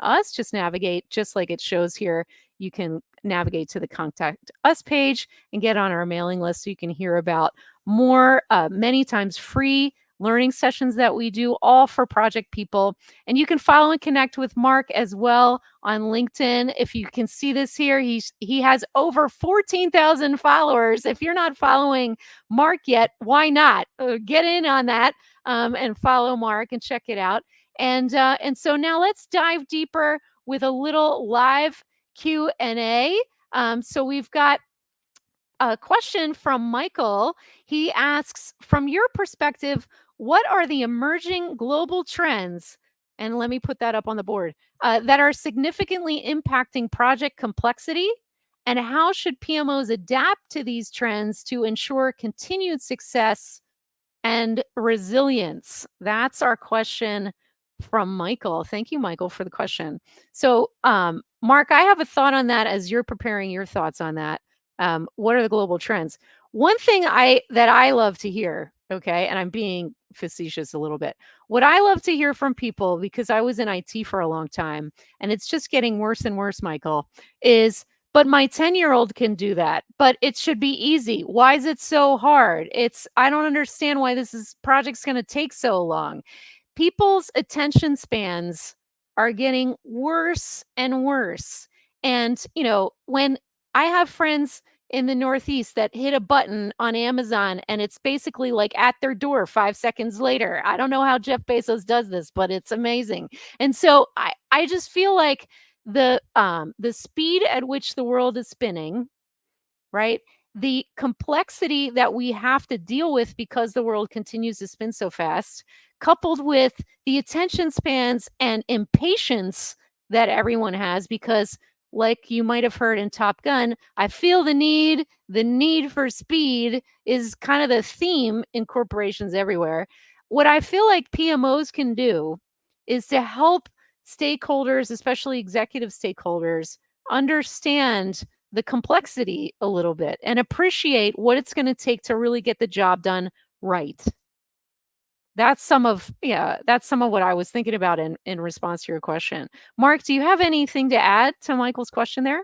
Speaker 1: us. Just navigate just like it shows here. You can navigate to the contact us page and get on our mailing list so you can hear about more many times free learning sessions that we do, all for project people. And you can follow and connect with Mark as well on LinkedIn. If you can see this here, he has over 14,000 followers. If you're not following Mark yet, why not? Get in on that and follow Mark and check it out. And so now let's dive deeper with a little live Q&A. So we've got a question from Michael. He asks, from your perspective, what are the emerging global trends and let me put that up on the board, that are significantly impacting project complexity? And how should PMOs adapt to these trends to ensure continued success and resilience? That's our question from Michael. Thank you, Michael, for the question. So, Mark, I have a thought on that as you're preparing your thoughts on that. What are the global trends? One thing I love to hear, okay, and I'm being facetious a little bit. What I love to hear from people, because I was in IT for a long time, and it's just getting worse and worse, Michael, is but my 10-year-old can do that, but it should be easy. Why is it so hard? I don't understand why this project's gonna take so long. People's attention spans are getting worse and worse. And, when I have friends in the Northeast that hit a button on Amazon and it's basically like at their door 5 seconds later. I don't know how Jeff Bezos does this, but it's amazing. And so I just feel like the speed at which the world is spinning, right? The complexity that we have to deal with because the world continues to spin so fast, coupled with the attention spans and impatience that everyone has, because, like you might have heard in Top Gun, I feel the need for speed is kind of the theme in corporations everywhere. What I feel like PMOs can do is to help stakeholders, especially executive stakeholders, understand the complexity a little bit and appreciate what it's going to take to really get the job done right. That's some of what I was thinking about in response to your question. Mark, do you have anything to add to Michael's question there?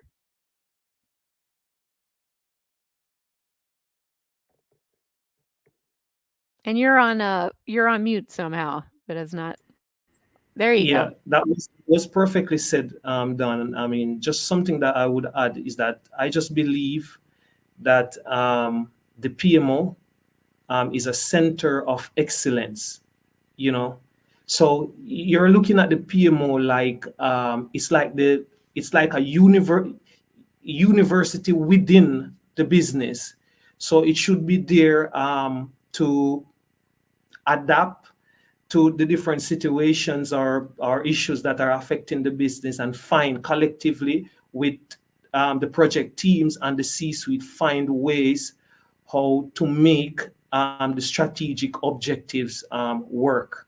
Speaker 1: And you're on mute somehow, but it's not. There you go.
Speaker 2: Yeah, that was perfectly said, Don. I mean, just something that I would add is that I just believe that the PMO is a center of excellence, you know. So you're looking at the PMO like it's like a university within the business. So it should be there to adapt to the different situations or issues that are affecting the business and find collectively with the project teams and the C-suite find ways how to make the strategic objectives work.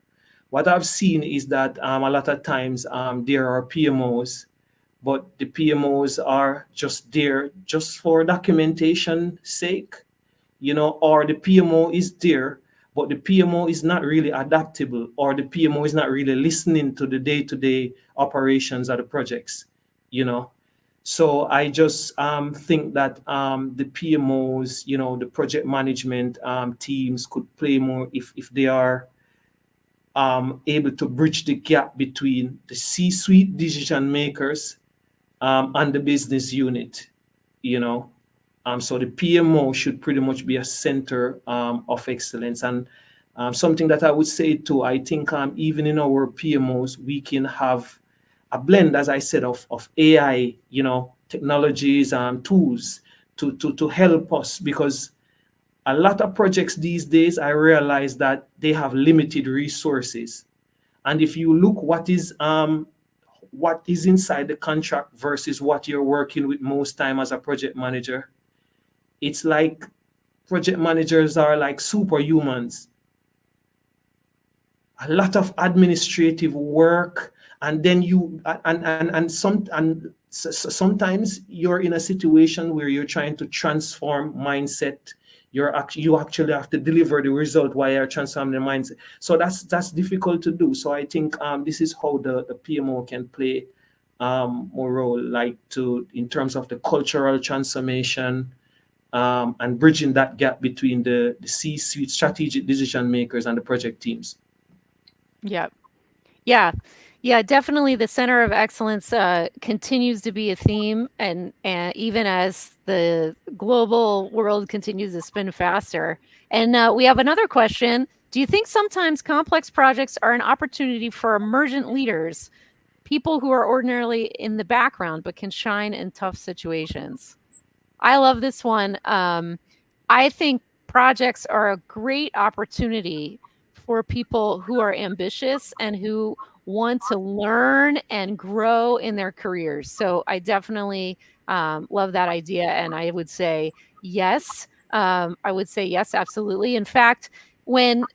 Speaker 2: What I've seen is that a lot of times there are PMOs, but the PMOs are just there just for documentation sake, or the PMO is there, but the PMO is not really adaptable, or the PMO is not really listening to the day-to-day operations of the projects, you know. So I just think that the PMOs, the project management teams could play more if they are able to bridge the gap between the C-suite decision makers and the business unit, you know. So the PMO should pretty much be a center of excellence. And something that I would say too, I think even in our PMOs, we can have a blend, as I said, of AI, technologies and tools to help us, because a lot of projects these days, I realize that they have limited resources. And if you look what is inside the contract versus what you're working with most time as a project manager, it's like project managers are like superhumans. A lot of administrative work, and then sometimes you're in a situation where you're trying to transform mindset. You actually have to deliver the result while you're transforming the mindset. So that's difficult to do. So I think this is how the PMO can play more role, like to in terms of the cultural transformation, and bridging that gap between the C-suite strategic decision makers and the project teams.
Speaker 1: Yeah. Yeah. Yeah, definitely the center of excellence continues to be a theme, and even as the global world continues to spin faster. And we have another question. Do you think sometimes complex projects are an opportunity for emergent leaders, people who are ordinarily in the background but can shine in tough situations? I love this one. I think projects are a great opportunity for people who are ambitious and who want to learn and grow in their careers. So I definitely love that idea. And I would say yes. I would say yes, absolutely. In fact, when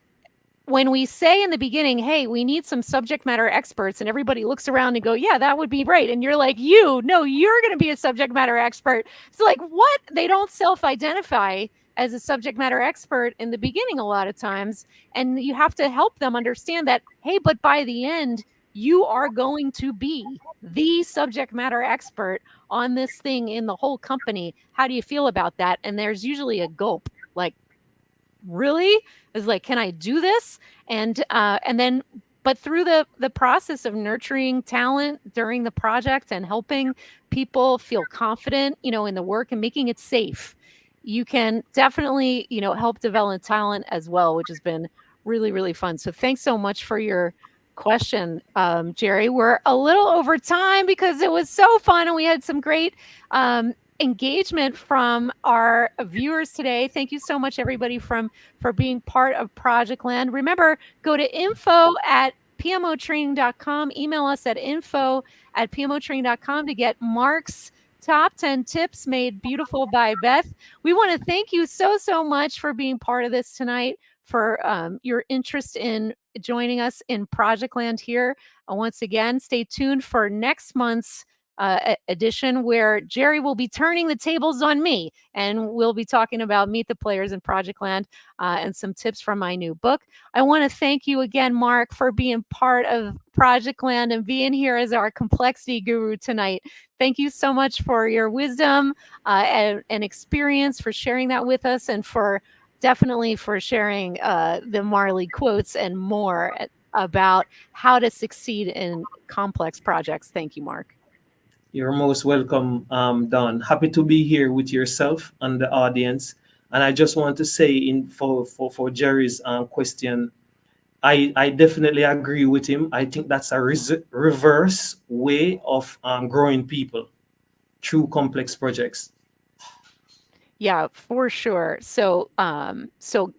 Speaker 1: we say in the beginning, hey, we need some subject matter experts, and everybody looks around and go, yeah, that would be right. And you're like, no, you're going to be a subject matter expert. It's like, what? They don't self-identify as a subject matter expert in the beginning a lot of times. And you have to help them understand that, hey, but by the end, you are going to be the subject matter expert on this thing in the whole company. How do you feel about that? And there's usually a gulp, like, really? Is like, can I do this? And then, but through the process of nurturing talent during the project and helping people feel confident, in the work and making it safe, you can definitely, help develop talent as well, which has been really, really fun. So thanks so much for your question, Jerry. We're a little over time because it was so fun and we had some great engagement from our viewers today. Thank you so much, everybody, for being part of Projectland. Remember, go to info@pmotraining.com. Email us at info@pmotraining.com to get Mark's top 10 tips made beautiful by Beth. We want to thank you so much for being part of this tonight, for your interest in joining us in Projectland here. Once again, stay tuned for next month's edition, where Jerry will be turning the tables on me and we'll be talking about Meet the Players in Projectland and some tips from my new book. I want to thank you again, Mark, for being part of Projectland and being here as our complexity guru tonight. Thank you so much for your wisdom and experience, for sharing that with us, and for definitely for sharing the Marley quotes and more about how to succeed in complex projects. Thank you, Mark.
Speaker 2: You're most welcome, Don. Happy to be here with yourself and the audience. And I just want to say, in for Jerry's question, I definitely agree with him. I think that's a reverse way of growing people through complex projects.
Speaker 1: Yeah, for sure. So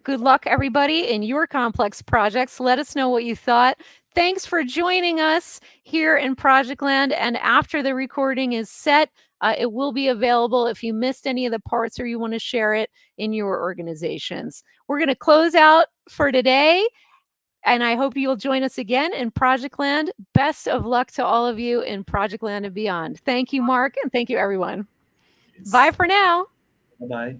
Speaker 1: good luck, everybody, in your complex projects. Let us know what you thought. Thanks for joining us here in Project Land. And after the recording is set, it will be available if you missed any of the parts or you want to share it in your organizations. We're going to close out for today, and I hope you'll join us again in Project Land. Best of luck to all of you in Project Land and beyond. Thank you, Mark, and thank you, everyone. Bye
Speaker 2: Yes.
Speaker 1: for now.
Speaker 2: Bye bye.